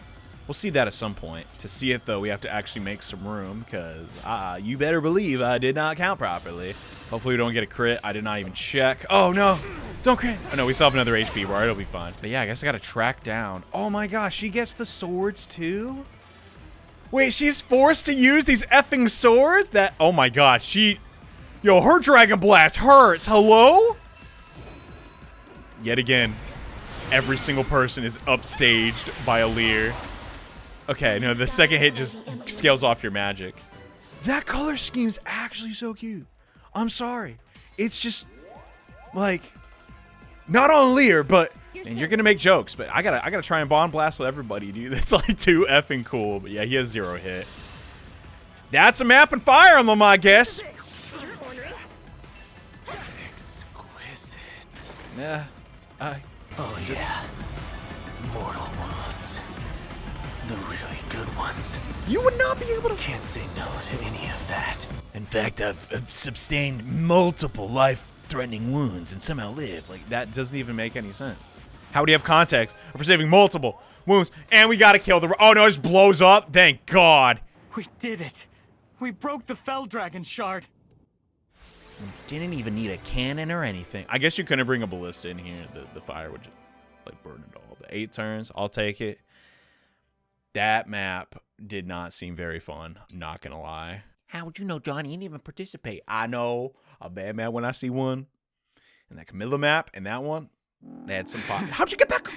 [SPEAKER 1] we'll see that at some point. To see it, though, we have to actually make some room, because you better believe I did not count properly. Hopefully we don't get a crit. I did not even check. Oh, no. Don't crit. Oh, no, we still have another HP bar. It'll be fine. But yeah, I guess I got to track down. Oh, my gosh. She gets the swords, too? Wait, she's forced to use these effing swords? That, oh, my gosh. Yo, her Dragon Blast hurts. Hello? Yet again, every single person is upstaged by a Leer. Okay, no, the second hit just scales off your magic. That color scheme's actually so cute. I'm sorry. It's just, like, not on Leer, but and you're gonna make jokes, but I gotta try and Bond Blast with everybody, dude. That's like too effing cool. But yeah, he has 0 hit. That's a map and fire emblem, I guess.
[SPEAKER 5] Exquisite.
[SPEAKER 1] Yeah.
[SPEAKER 5] Oh, yeah. Mortal wounds. The really good ones.
[SPEAKER 1] You would not be able to.
[SPEAKER 5] Can't say no to any of that.
[SPEAKER 1] In fact, I've sustained multiple life-threatening wounds and somehow live. Like, that doesn't even make any sense. How would you have context for saving multiple wounds? And we gotta kill the. Oh no, it just blows up. Thank God.
[SPEAKER 3] We did it. We broke the Fell Dragon shard.
[SPEAKER 1] Didn't even need a cannon or anything. I guess you couldn't bring a ballista in here. The fire would just like burn it all. But 8 turns, I'll take it. That map did not seem very fun. I'm not gonna lie. How would you know, Johnny? You didn't even participate. I know. A bad map when I see one. And that Camilla map and that one, they had some fun. How'd you get back?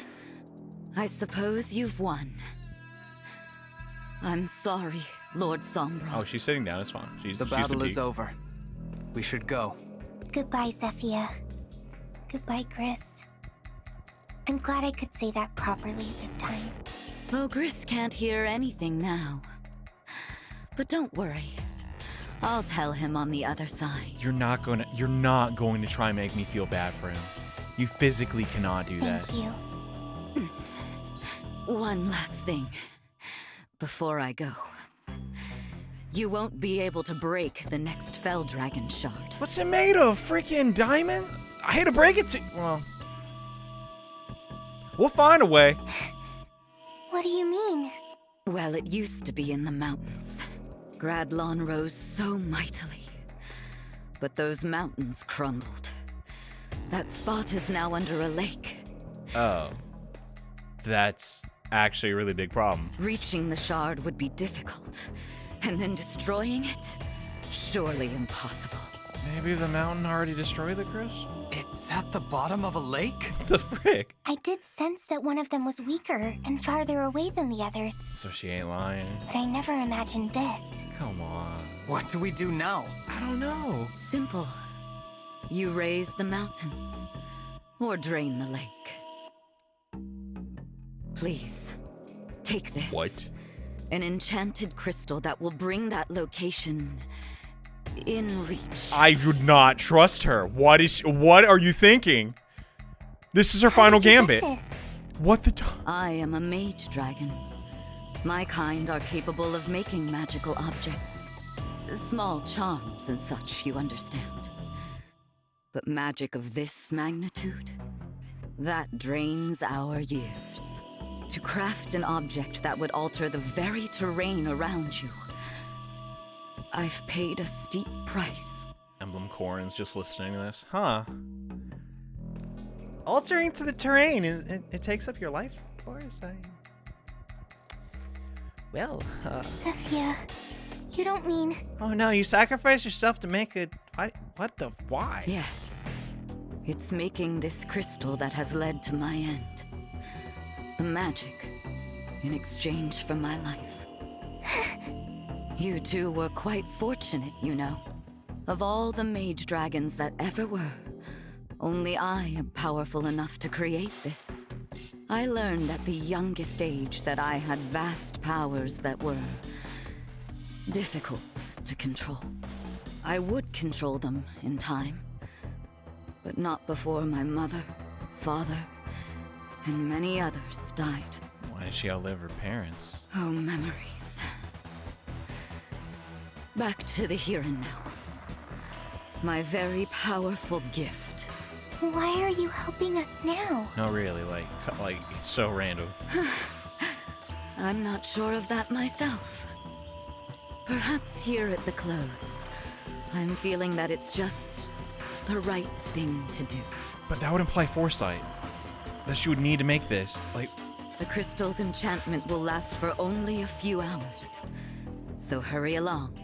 [SPEAKER 4] I suppose you've won. I'm sorry, Lord Sombra.
[SPEAKER 1] Oh, she's sitting down. It's fine. She's
[SPEAKER 3] The battle is over. We should go.
[SPEAKER 2] Goodbye, Zephia. Goodbye, Griss. I'm glad I could say that properly this time.
[SPEAKER 4] Oh, Griss can't hear anything now. But don't worry. I'll tell him on the other side.
[SPEAKER 1] You're not going to try and make me feel bad for him. You physically cannot do that.
[SPEAKER 2] Thank you.
[SPEAKER 4] One last thing before I go. You won't be able to break the next Fell Dragon shard.
[SPEAKER 1] What's it made of? Freaking diamond? I hate to break it to. Well, we'll find a way.
[SPEAKER 2] What do you mean?
[SPEAKER 4] Well, it used to be in the mountains. Gradlon rose so mightily. But those mountains crumbled. That spot is now under a lake.
[SPEAKER 1] Oh. That's actually a really big problem.
[SPEAKER 4] Reaching the shard would be difficult. And then destroying it? Surely impossible.
[SPEAKER 1] Maybe the mountain already destroyed the Chris?
[SPEAKER 3] It's at the bottom of a lake?
[SPEAKER 1] What the frick?
[SPEAKER 2] I did sense that one of them was weaker and farther away than the others.
[SPEAKER 1] So she ain't lying.
[SPEAKER 2] But I never imagined this.
[SPEAKER 1] Come on.
[SPEAKER 3] What do we do now?
[SPEAKER 1] I don't know.
[SPEAKER 4] Simple. You raise the mountains. Or drain the lake. Please, take this.
[SPEAKER 1] What?
[SPEAKER 4] An enchanted crystal that will bring that location in reach.
[SPEAKER 1] I would not trust her. What are you thinking? This is her final gambit. What the
[SPEAKER 4] I am a mage dragon. My kind are capable of making magical objects. Small charms and such, you understand. But magic of this magnitude, that drains our years. to craft an object that would alter the very terrain around you. I've paid a steep price.
[SPEAKER 7] Emblem Corrin's just listening to this. Huh. Altering to the terrain, it takes up your life force? Well,
[SPEAKER 2] Zephia, you don't mean...
[SPEAKER 7] Oh no, you sacrifice yourself to make a... Why?
[SPEAKER 4] Yes. It's making this crystal that has led to my end. The magic, in exchange for my life. You two were quite fortunate, you know. Of all the mage dragons that ever were, only I am powerful enough to create this. I learned at the youngest age that I had vast powers that were difficult to control. I would control them in time, but not before my mother, father, and many others died.
[SPEAKER 7] Why did she outlive her parents?
[SPEAKER 4] Oh, memories. Back to the here and now. My very powerful gift.
[SPEAKER 2] Why are you helping us now?
[SPEAKER 7] No, really, like it's so random.
[SPEAKER 4] I'm not sure of that myself. Perhaps here at the close, I'm feeling that it's just the right thing to do.
[SPEAKER 7] But that would imply foresight. That she would need to make this.
[SPEAKER 4] The crystal's enchantment will last for only a few hours. So hurry along.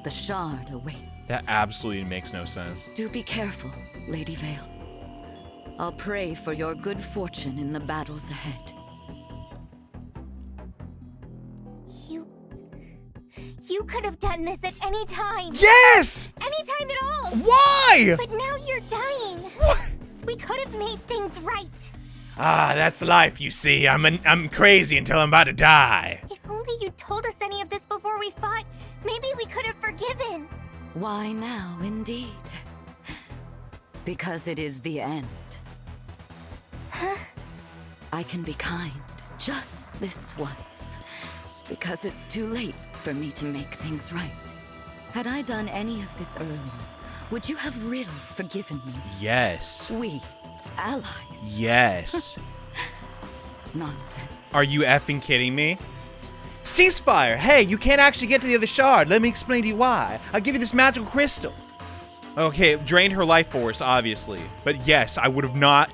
[SPEAKER 4] The shard awaits.
[SPEAKER 7] That absolutely makes no sense.
[SPEAKER 4] Do be careful, Lady Vale. I'll pray for your good fortune in the battles ahead.
[SPEAKER 2] You could have done this at any time.
[SPEAKER 1] Yes!
[SPEAKER 2] Any time at all.
[SPEAKER 1] Why?
[SPEAKER 2] But now you're dying.
[SPEAKER 1] What?
[SPEAKER 2] We could have made things right.
[SPEAKER 1] Ah, that's life, you see. I'm crazy until I'm about to die.
[SPEAKER 2] If only you told us any of this before we fought, maybe we could have forgiven.
[SPEAKER 4] Why now, indeed? Because it is the end.
[SPEAKER 2] Huh?
[SPEAKER 4] I can be kind just this once. Because it's too late for me to make things right. Had I done any of this earlier, would you have really forgiven me?
[SPEAKER 1] Yes.
[SPEAKER 4] We, allies.
[SPEAKER 1] Yes.
[SPEAKER 4] Nonsense.
[SPEAKER 1] Are you effing kidding me? Ceasefire! Hey, you can't actually get to the other shard. Let me explain to you why. I'll give you this magical crystal. Okay, it drained her life force, obviously. But yes, I would have not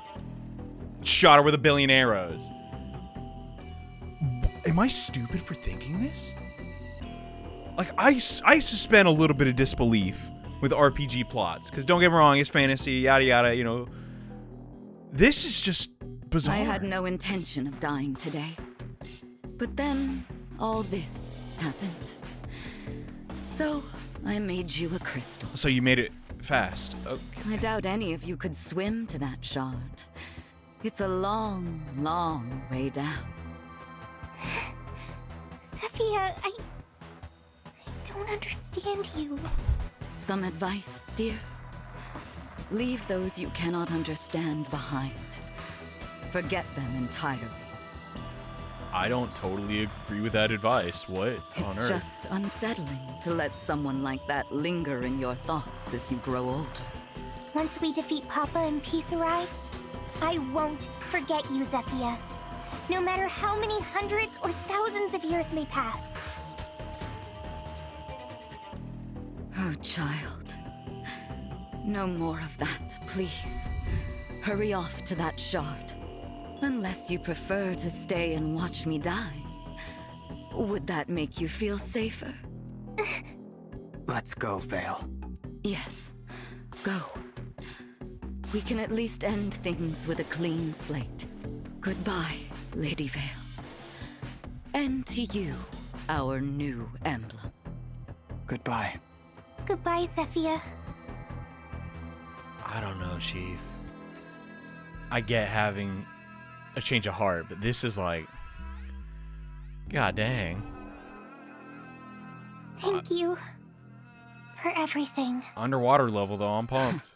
[SPEAKER 1] shot her with a billion arrows. Am I stupid for thinking this? Like, I suspend a little bit of disbelief with RPG plots. Because don't get me wrong, it's fantasy, yada yada, you know. This is just bizarre.
[SPEAKER 4] I had no intention of dying today. But then, all this happened. So, I made you a crystal.
[SPEAKER 1] So you made it fast. Okay.
[SPEAKER 4] I doubt any of you could swim to that shard. It's a long, long way down.
[SPEAKER 2] Zephia, I don't understand you.
[SPEAKER 4] Some advice, dear? Leave those you cannot understand behind. Forget them entirely.
[SPEAKER 1] I don't totally agree with that advice. What on
[SPEAKER 4] It's
[SPEAKER 1] earth?
[SPEAKER 4] just unsettling to let someone like that linger in your thoughts as you grow older.
[SPEAKER 2] Once we defeat Papa and peace arrives, I won't forget you, Zephia. No matter how many hundreds or thousands of years may pass.
[SPEAKER 4] Oh, child. No more of that, please. Hurry off to that shard. Unless you prefer to stay and watch me die. Would that make you feel safer?
[SPEAKER 3] Let's go, Vale.
[SPEAKER 4] Yes, go. We can at least end things with a clean slate. Goodbye, Lady Vale. And to you, our new emblem.
[SPEAKER 3] Goodbye.
[SPEAKER 2] Goodbye, Zephia.
[SPEAKER 1] I don't know, Chief. I get having a change of heart, but this is like, god dang.
[SPEAKER 2] Thank you for everything.
[SPEAKER 1] Underwater level though, I'm pumped.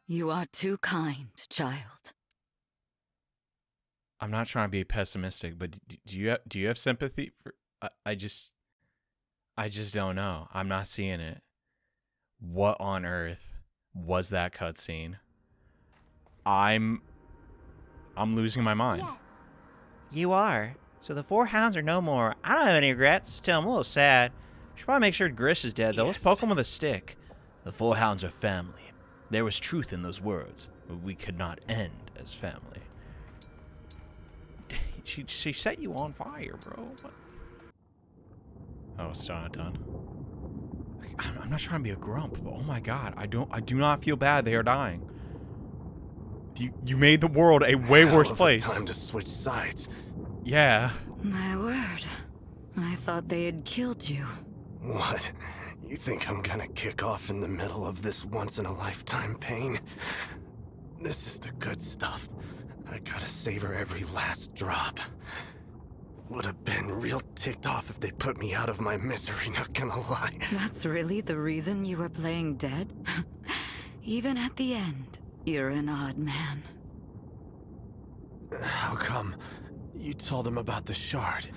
[SPEAKER 4] You are too kind, child.
[SPEAKER 1] I'm not trying to be pessimistic, but do you have sympathy for? I just don't know. I'm not seeing it. What on earth was that cutscene? I'm losing my mind.
[SPEAKER 2] Yes,
[SPEAKER 7] You are. So the Four Hounds are no more. I don't have any regrets. Still, I'm a little sad. Should probably make sure Griss is dead, though. Let's poke him with a stick.
[SPEAKER 1] The Four Hounds are family. There was truth in those words, but we could not end as family.
[SPEAKER 7] She set you on fire, bro. What? Oh, it's still not done. I'm not trying to be a grump, but oh my god, I do not feel bad they are dying. You made the world a way worse place.
[SPEAKER 5] Time to switch sides.
[SPEAKER 7] Yeah.
[SPEAKER 4] My word. I thought they had killed you.
[SPEAKER 5] What? You think I'm gonna kick off in the middle of this once-in-a-lifetime pain? This is the good stuff. I gotta savor every last drop. Would have been real ticked off if they put me out of my misery, not gonna lie.
[SPEAKER 4] That's really the reason you were playing dead? Even at the end, you're an odd man.
[SPEAKER 5] How come? You told him about the shard.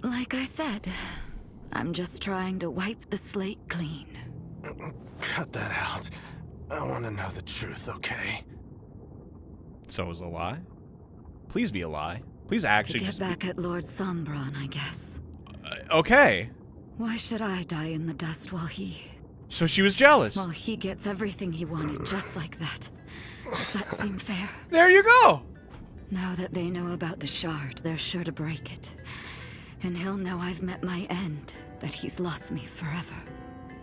[SPEAKER 4] Like I said, I'm just trying to wipe the slate clean.
[SPEAKER 5] Cut that out. I want to know the truth, okay?
[SPEAKER 7] So it was a lie? Please be a lie. Please actually
[SPEAKER 4] To get
[SPEAKER 7] just
[SPEAKER 4] back at Lord Sombron, I guess.
[SPEAKER 7] okay.
[SPEAKER 4] Why should I die in the dust while he...
[SPEAKER 7] So she was jealous.
[SPEAKER 4] While he gets everything he wanted just like that. Does that seem fair?
[SPEAKER 7] There you go.
[SPEAKER 4] Now that they know about the shard, they're sure to break it. And he'll know I've met my end, that he's lost me forever.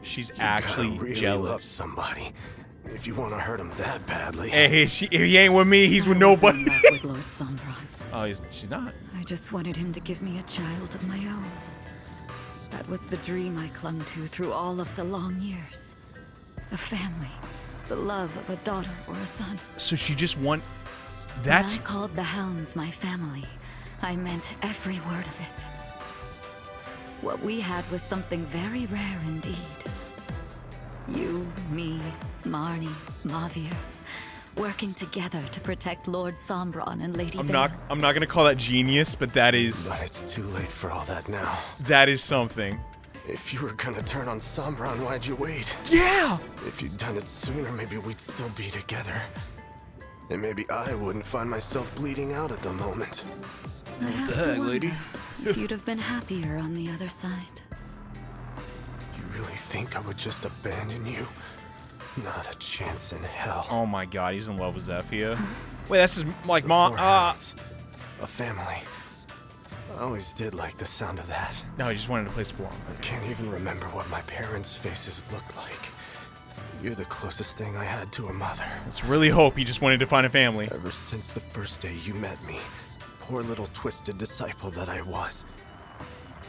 [SPEAKER 7] She's
[SPEAKER 5] You
[SPEAKER 7] actually
[SPEAKER 5] gotta really
[SPEAKER 7] jealous.
[SPEAKER 5] love somebody. If you want to hurt him that badly.
[SPEAKER 7] Hey, he ain't with me. He's with
[SPEAKER 4] I
[SPEAKER 7] nobody.
[SPEAKER 4] wasn't in love with Lord Sombron.
[SPEAKER 7] Oh, she's not.
[SPEAKER 4] I just wanted him to give me a child of my own. That was the dream I clung to through all of the long years. A family. The love of a daughter or a son.
[SPEAKER 7] So she just want...
[SPEAKER 4] When I called the Hounds my family, I meant every word of it. What we had was something very rare indeed. You, me, Marnie, Mavir, working together to protect Lord Sombron and Lady Vale.
[SPEAKER 7] I'm not gonna call that genius, but that is...
[SPEAKER 5] But it's too late for all that now.
[SPEAKER 7] That is something.
[SPEAKER 5] If you were gonna turn on Sombron, why'd you wait?
[SPEAKER 7] Yeah!
[SPEAKER 5] If you'd done it sooner, maybe we'd still be together. And maybe I wouldn't find myself bleeding out at the moment.
[SPEAKER 4] I have
[SPEAKER 1] the
[SPEAKER 4] to
[SPEAKER 1] heck,
[SPEAKER 4] wonder
[SPEAKER 1] lady?
[SPEAKER 4] if you'd have been happier on the other side.
[SPEAKER 5] You really think I would just abandon you? Not a chance in hell.
[SPEAKER 7] Oh my god, he's in love with Zephia. Wait, that's his, like,
[SPEAKER 5] The
[SPEAKER 7] mom.
[SPEAKER 5] Four Hounds. A family. I always did like the sound of that.
[SPEAKER 7] No, he just wanted to play Splunk.
[SPEAKER 5] I can't even remember what my parents' faces looked like. You're the closest thing I had to a mother.
[SPEAKER 7] Let's really hope he just wanted to find a family.
[SPEAKER 5] Ever since the first day you met me, poor little twisted disciple that I was,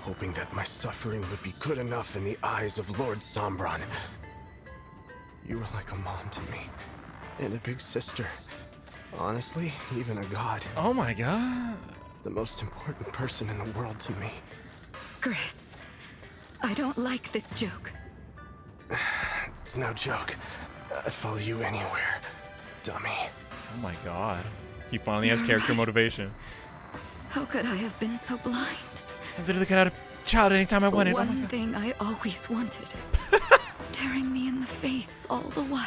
[SPEAKER 5] hoping that my suffering would be good enough in the eyes of Lord Sombron. You were like a mom to me, and a big sister. Honestly, even a god.
[SPEAKER 7] Oh my god.
[SPEAKER 5] The most important person in the world to me.
[SPEAKER 4] Griss, I don't like this joke.
[SPEAKER 5] It's no joke. I'd follow you anywhere, dummy.
[SPEAKER 7] Oh my god. He finally has
[SPEAKER 4] You're
[SPEAKER 7] character
[SPEAKER 4] right.
[SPEAKER 7] motivation.
[SPEAKER 4] How could I have been so blind?
[SPEAKER 7] I literally could have had a child anytime I
[SPEAKER 4] The
[SPEAKER 7] wanted. Oh my
[SPEAKER 4] one
[SPEAKER 7] god.
[SPEAKER 4] thing I always wanted. Staring me in the face all the while.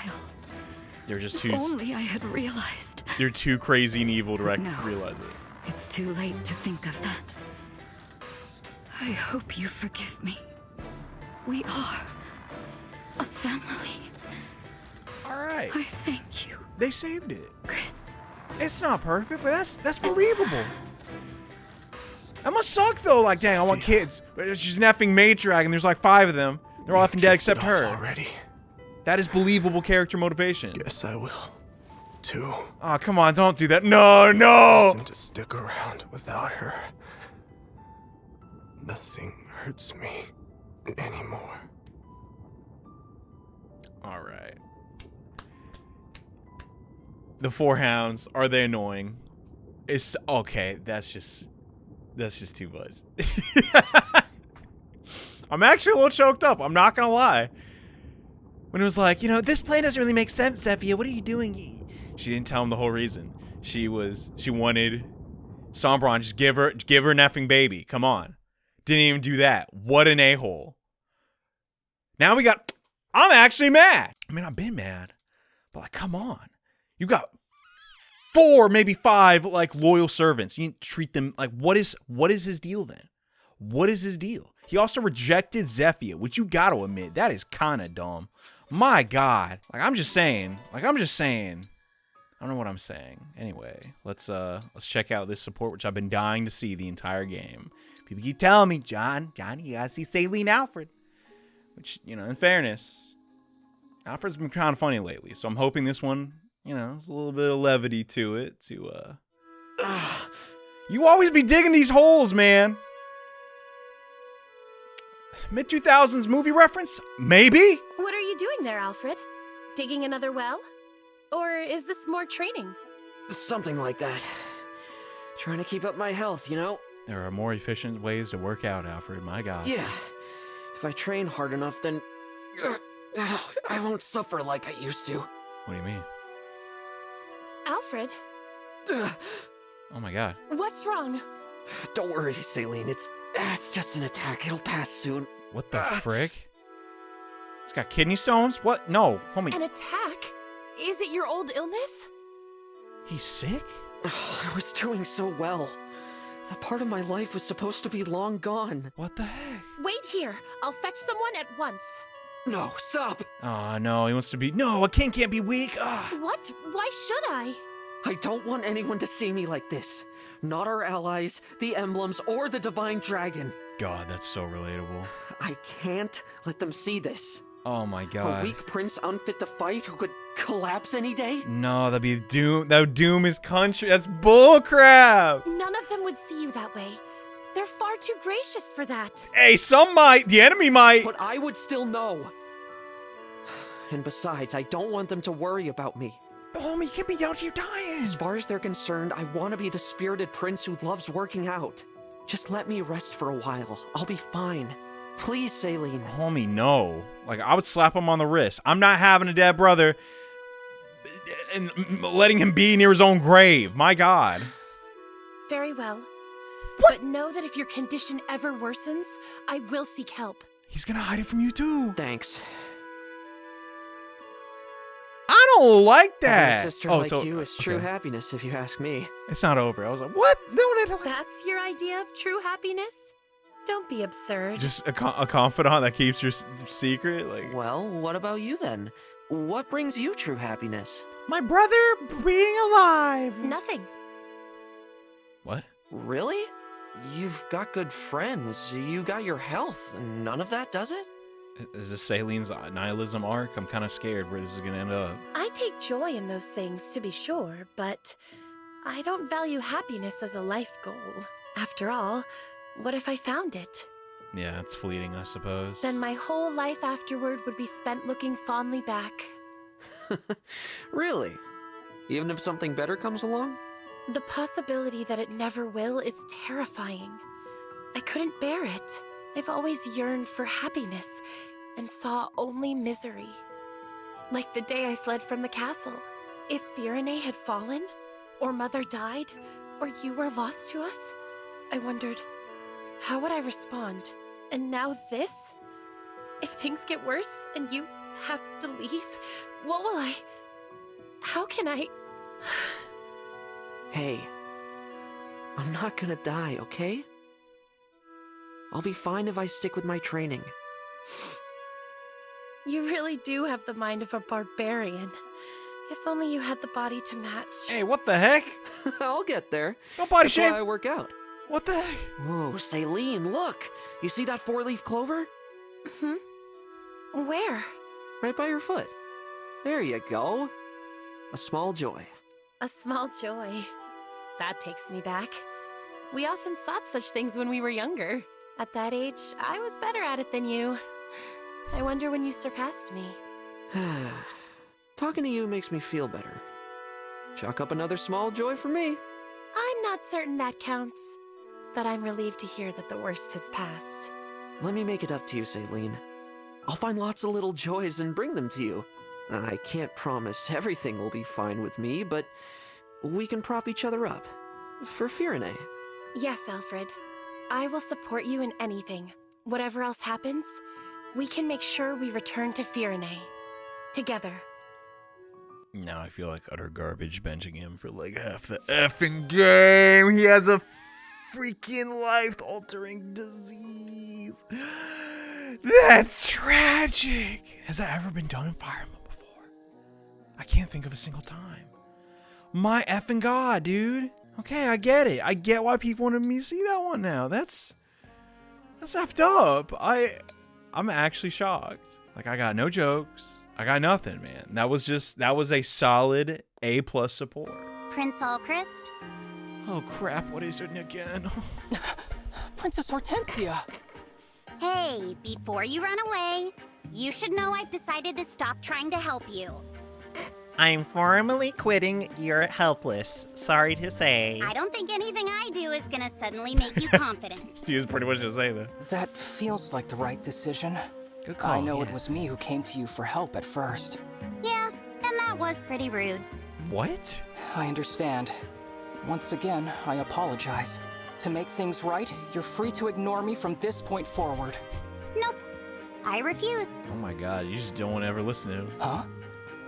[SPEAKER 7] You're just
[SPEAKER 4] If
[SPEAKER 7] too...
[SPEAKER 4] only I had realized.
[SPEAKER 7] You're too crazy and evil to
[SPEAKER 4] No.
[SPEAKER 7] realize it.
[SPEAKER 4] It's too late to think of that. I hope you forgive me. We are a family.
[SPEAKER 7] Alright.
[SPEAKER 4] I thank you,
[SPEAKER 7] They saved it.
[SPEAKER 4] Griss.
[SPEAKER 7] It's not perfect, but that's believable. That must suck though. Like, dang, I want kids, but she's an effing matriarch, and there's like 5 of them. They're all effing dead except
[SPEAKER 5] Drifted
[SPEAKER 7] her.
[SPEAKER 5] off already.
[SPEAKER 7] That is believable character motivation.
[SPEAKER 5] Guess I will. Too.
[SPEAKER 7] Oh, come on, don't do that. No, no.
[SPEAKER 5] Reason to stick around without her. Nothing hurts me anymore.
[SPEAKER 7] All right. The Four Hounds, are they annoying? It's okay. That's just too much. I'm actually a little choked up. I'm not gonna lie. When it was like, you know, this plan doesn't really make sense, Zephia. What are you doing? She didn't tell him the whole reason. She wanted Sombron, just give her an effing baby. Come on. Didn't even do that. What an a-hole. Now I'm actually mad. I mean, I've been mad, but like, come on. You got 4, maybe 5, like, loyal servants. You need to treat them like, what is his deal then? What is his deal? He also rejected Zephia, which you got to admit, that is kind of dumb. My God. Like, I'm just saying. I don't know what I'm saying. Anyway, let's check out this support, which I've been dying to see the entire game. People keep telling me, Johnny, you gotta see Saline Alfred. Which, you know, in fairness, Alfred's been kind of funny lately, so I'm hoping this one, you know, there's a little bit of levity to it. You always be digging these holes, man. Mid-2000s movie reference? Maybe?
[SPEAKER 6] What are you doing there, Alfred? Digging another well? Or is this more training?
[SPEAKER 8] Something like that. Trying to keep up my health, you know?
[SPEAKER 7] There are more efficient ways to work out, Alfred. My God.
[SPEAKER 8] Yeah. If I train hard enough, then I won't suffer like I used to.
[SPEAKER 7] What do you mean?
[SPEAKER 6] Alfred?
[SPEAKER 7] Oh my God.
[SPEAKER 6] What's wrong?
[SPEAKER 8] Don't worry, Saline. It's just an attack. It'll pass soon.
[SPEAKER 7] What the frick? He's got kidney stones? What? No, homie.
[SPEAKER 6] An attack? Is it your old illness?
[SPEAKER 7] He's sick?
[SPEAKER 8] I was doing so well. That part of my life was supposed to be long gone.
[SPEAKER 7] What the heck?
[SPEAKER 6] Wait here. I'll fetch someone at once.
[SPEAKER 8] No, stop!
[SPEAKER 7] Oh, no, he wants to be... No, a king can't be weak.
[SPEAKER 6] What? Why should I?
[SPEAKER 8] I don't want anyone to see me like this. Not our allies, the emblems, or the divine dragon.
[SPEAKER 7] God, that's so relatable.
[SPEAKER 8] I can't let them see this.
[SPEAKER 7] Oh my God.
[SPEAKER 8] A weak prince unfit to fight who could collapse any day?
[SPEAKER 7] No, that'd be doom. That would doom his country. That's bullcrap.
[SPEAKER 6] None of them would see you that way. They're far too gracious for that.
[SPEAKER 7] Hey, some might. The enemy might.
[SPEAKER 8] But I would still know. And besides, I don't want them to worry about me.
[SPEAKER 7] Homie, you can't be out here dying.
[SPEAKER 8] As far as they're concerned, I want to be the spirited prince who loves working out. Just let me rest for a while. I'll be fine. Please, Saline.
[SPEAKER 7] Homie, no. Like, I would slap him on the wrist. I'm not having a dead brother and letting him be near his own grave. My God.
[SPEAKER 6] Very well.
[SPEAKER 7] What?
[SPEAKER 6] But know that if your condition ever worsens, I will seek help.
[SPEAKER 7] He's gonna hide it from you, too.
[SPEAKER 8] Thanks.
[SPEAKER 7] I don't like
[SPEAKER 8] Having
[SPEAKER 7] that.
[SPEAKER 8] a sister like you is true
[SPEAKER 7] okay.
[SPEAKER 8] happiness, if you ask me.
[SPEAKER 7] It's not over. I was like, what? No.
[SPEAKER 6] That's your idea of true happiness? Don't be absurd.
[SPEAKER 7] Just a confidant that keeps your secret? Like,
[SPEAKER 8] Well, what about you then? What brings you true happiness?
[SPEAKER 7] my brother being alive.
[SPEAKER 6] Nothing.
[SPEAKER 7] What?
[SPEAKER 8] Really? You've got good friends. You got your health. None of that does it?
[SPEAKER 7] Is this Saline's nihilism arc? I'm kind of scared where this is going to end up.
[SPEAKER 6] I take joy in those things, to be sure, but I don't value happiness as a life goal. After all, what if I found it?
[SPEAKER 7] Yeah, it's fleeting, I suppose.
[SPEAKER 6] Then my whole life afterward would be spent looking fondly back.
[SPEAKER 8] Really? Even if something better comes along?
[SPEAKER 6] The possibility that it never will is terrifying. I couldn't bear it. I've always yearned for happiness and saw only misery. Like the day I fled from the castle. If Firene had fallen, or Mother died, or you were lost to us, I wondered, how would I respond? And now this? If things get worse and you have to leave, what will I... How can I...
[SPEAKER 8] Hey, I'm not gonna die, okay? I'll be fine if I stick with my training.
[SPEAKER 6] You really do have the mind of a barbarian. If only you had the body to match.
[SPEAKER 7] Hey, what the heck?
[SPEAKER 8] I'll get there.
[SPEAKER 7] No body
[SPEAKER 8] That's
[SPEAKER 7] shape.
[SPEAKER 8] why I work out.
[SPEAKER 7] What the heck?
[SPEAKER 8] Whoa, Saline, look! You see that four-leaf clover?
[SPEAKER 6] Where?
[SPEAKER 8] Right by your foot. There you go. A small joy.
[SPEAKER 6] A small joy. That takes me back. We often sought such things when we were younger. At that age, I was better at it than you. I wonder when you surpassed me.
[SPEAKER 8] Talking to you makes me feel better. Chalk up another small joy for me.
[SPEAKER 6] I'm not certain that counts, but I'm relieved to hear that the worst has passed.
[SPEAKER 8] Let me make it up to you, Saline. I'll find lots of little joys and bring them to you. I can't promise everything will be fine with me, but we can prop each other up. For Firene.
[SPEAKER 6] Yes, Alfred. I will support you in anything. Whatever else happens, we can make sure we return to Firene. Together.
[SPEAKER 7] Now I feel like utter garbage benching him for like half the effing game. He has a freaking life-altering disease. That's tragic. Has that ever been done in Fire Emblem before? I can't think of a single time. My effing god, dude. Okay, I get it. I get why people wanted me to see that one now. That's effed up. I'm actually shocked. Like, I got no jokes. I got nothing, man. That was a solid A+ support.
[SPEAKER 2] Prince Allchrist?
[SPEAKER 7] Oh crap, what is it again?
[SPEAKER 9] Princess Hortensia!
[SPEAKER 2] Hey, before you run away, you should know I've decided to stop trying to help you.
[SPEAKER 10] I'm formally quitting. You're helpless. Sorry to say.
[SPEAKER 2] I don't think anything I do is gonna suddenly make you confident.
[SPEAKER 7] She was pretty much just saying that.
[SPEAKER 9] That feels like the right decision.
[SPEAKER 7] Good call.
[SPEAKER 9] I know it was me who came to you for help at first.
[SPEAKER 2] Yeah, and that was pretty rude.
[SPEAKER 7] What?
[SPEAKER 9] I understand. Once again, I apologize. To make things right, you're free to ignore me from this point forward.
[SPEAKER 2] Nope. I refuse.
[SPEAKER 7] Oh my god, you just don't want to ever listen to him.
[SPEAKER 9] Huh?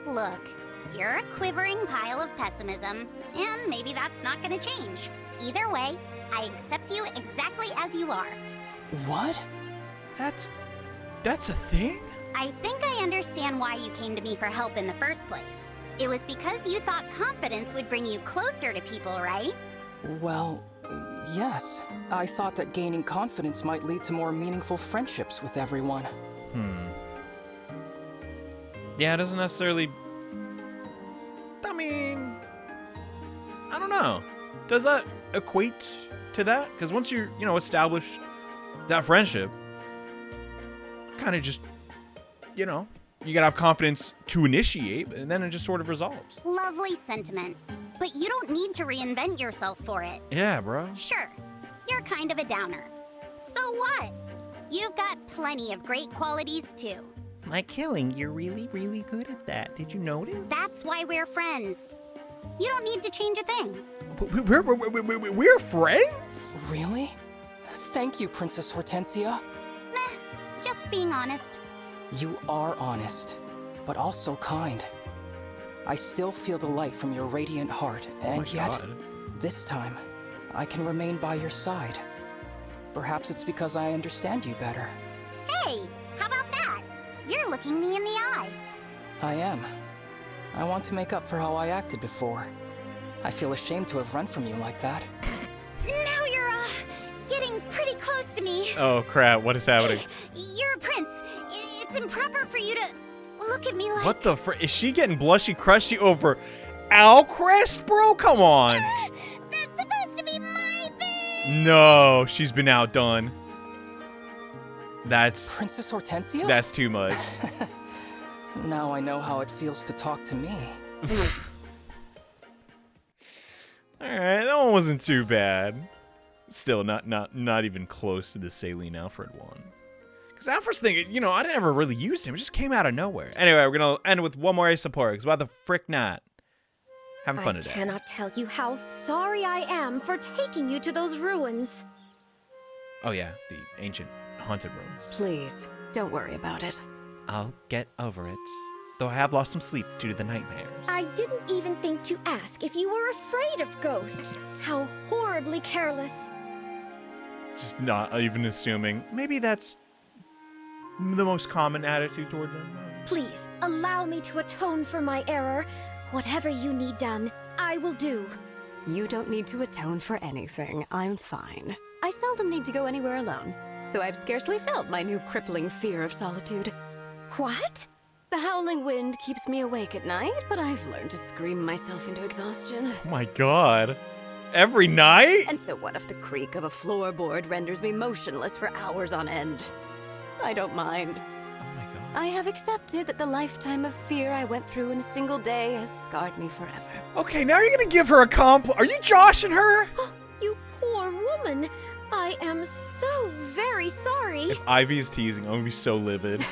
[SPEAKER 2] Look, you're a quivering pile of pessimism, and maybe that's not gonna change. Either way, I accept you exactly as you are.
[SPEAKER 9] What?
[SPEAKER 7] That's a thing?
[SPEAKER 2] I think I understand why you came to me for help in the first place. It was because you thought confidence would bring you closer to people, right?
[SPEAKER 9] Well, yes. I thought that gaining confidence might lead to more meaningful friendships with everyone.
[SPEAKER 7] Yeah, it doesn't necessarily... I mean... I don't know. Does that equate to that? Because once you establish that friendship, kind of just, you gotta have confidence to initiate, and then it just sort of resolves.
[SPEAKER 2] Lovely sentiment. But you don't need to reinvent yourself for it.
[SPEAKER 7] Yeah, bro.
[SPEAKER 2] Sure, you're kind of a downer. So what? You've got plenty of great qualities too.
[SPEAKER 10] Like killing, you're really, really good at that. Did you notice?
[SPEAKER 2] That's why we're friends. You don't need to change a thing.
[SPEAKER 7] We're friends?
[SPEAKER 9] Really? Thank you, Princess Hortensia.
[SPEAKER 2] Meh, just being honest.
[SPEAKER 9] You are honest, but also kind. I still feel the light from your radiant heart, and yet, this time, I can remain by your side. Perhaps it's because I understand you better.
[SPEAKER 2] Hey, how about that? You're looking me in the eye.
[SPEAKER 9] I am. I want to make up for how I acted before. I feel ashamed to have run from you like that.
[SPEAKER 2] Now you're, getting pretty close to me.
[SPEAKER 7] Oh crap, what is happening?
[SPEAKER 2] You're a prince. It's improper for you to look at me like...
[SPEAKER 7] What the is she getting blushy crushy over Alcrest, bro? Come on.
[SPEAKER 2] That's supposed to be my thing!
[SPEAKER 7] No, she's been outdone. That's...
[SPEAKER 9] Princess Hortensia?
[SPEAKER 7] That's too much.
[SPEAKER 9] Now I know how it feels to talk to me.
[SPEAKER 7] Alright, that one wasn't too bad. Still, not even close to the Saline Alfred one. Because Alfred's thing, I never really used him. It just came out of nowhere. Anyway, we're going to end with one more Ace support. Because why the frick not? Having fun today.
[SPEAKER 11] I cannot tell you how sorry I am for taking you to those ruins.
[SPEAKER 7] Oh yeah, the ancient haunted ruins.
[SPEAKER 12] Please, don't worry about it.
[SPEAKER 7] I'll get over it. Though I have lost some sleep due to the nightmares.
[SPEAKER 11] I didn't even think to ask if you were afraid of ghosts. How horribly careless.
[SPEAKER 7] Just not even assuming. Maybe that's the most common attitude toward them.
[SPEAKER 11] Please, allow me to atone for my error. Whatever you need done, I will do.
[SPEAKER 12] You don't need to atone for anything. I'm fine. I seldom need to go anywhere alone, so I've scarcely felt my new crippling fear of solitude.
[SPEAKER 11] What?
[SPEAKER 12] The howling wind keeps me awake at night, but I've learned to scream myself into exhaustion.
[SPEAKER 7] Oh my god. Every night?
[SPEAKER 12] And so what if the creak of a floorboard renders me motionless for hours on end? I don't mind.
[SPEAKER 7] Oh my god.
[SPEAKER 12] I have accepted that the lifetime of fear I went through in a single day has scarred me forever.
[SPEAKER 7] Okay, now you're gonna give her a compliment. Are you joshing her?
[SPEAKER 11] Oh, you poor woman. I am so very sorry.
[SPEAKER 7] If Ivy is teasing, I'm gonna be so livid.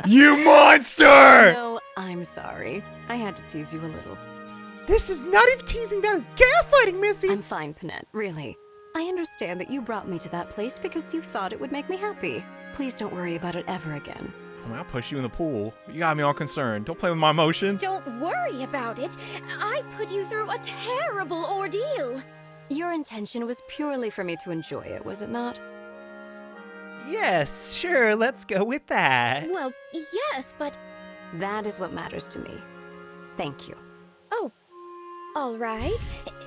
[SPEAKER 7] You monster!
[SPEAKER 12] No, I'm sorry. I had to tease you a little.
[SPEAKER 10] This is not even teasing, that is gaslighting, Missy!
[SPEAKER 12] I'm fine, Panette, really. I understand that you brought me to that place because you thought it would make me happy. Please don't worry about it ever again.
[SPEAKER 7] I mean, I'll push you in the pool. You got me all concerned. Don't play with my emotions.
[SPEAKER 11] Don't worry about it. I put you through a terrible ordeal.
[SPEAKER 12] Your intention was purely for me to enjoy it, was it not?
[SPEAKER 10] Yes, sure, let's go with that.
[SPEAKER 11] Well, yes, but...
[SPEAKER 12] That is what matters to me. Thank you.
[SPEAKER 11] Oh, all right.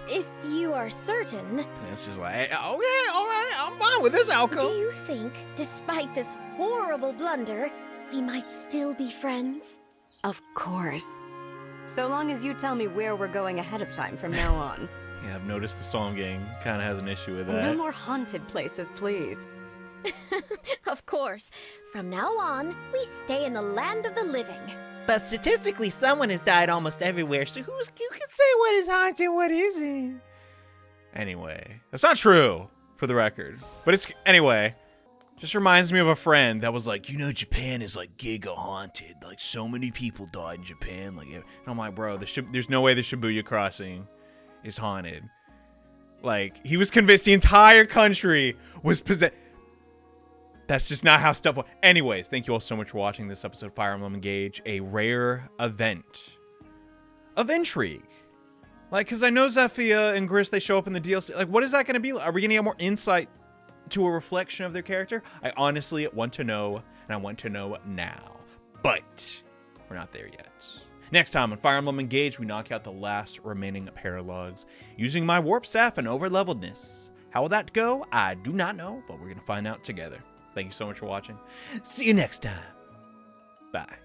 [SPEAKER 11] If you are certain...
[SPEAKER 7] And it's just like, okay, all right, I'm fine with this outcome.
[SPEAKER 11] Do you think, despite this horrible blunder, we might still be friends?
[SPEAKER 12] Of course. So long as you tell me where we're going ahead of time from now on.
[SPEAKER 7] Yeah, I've noticed the Psalm Gang kind of has an issue with
[SPEAKER 12] And
[SPEAKER 7] that.
[SPEAKER 12] no more haunted places, please.
[SPEAKER 11] Of course. From now on, we stay in the land of the living.
[SPEAKER 10] But statistically, someone has died almost everywhere, so who can say what is haunted and what isn't?
[SPEAKER 7] Anyway, that's not true, for the record. But it's, anyway, just reminds me of a friend that was like, you know, Japan is like giga haunted. Like, so many people died in Japan. Like, and I'm like, bro, there's no way the Shibuya crossing is haunted. Like, he was convinced the entire country was possessed. That's just not how stuff works. Anyways, thank you all so much for watching this episode of Fire Emblem Engage, a rare event of intrigue. Like, because I know Zephia and Griss, they show up in the DLC. Like, what is that going to be? Are we going to get more insight to a reflection of their character? I honestly want to know, and I want to know now. But we're not there yet. Next time on Fire Emblem Engage, we knock out the last remaining paralogs using my warp staff and overleveledness. How will that go? I do not know, but we're going to find out together. Thank you so much for watching. See you next time. Bye.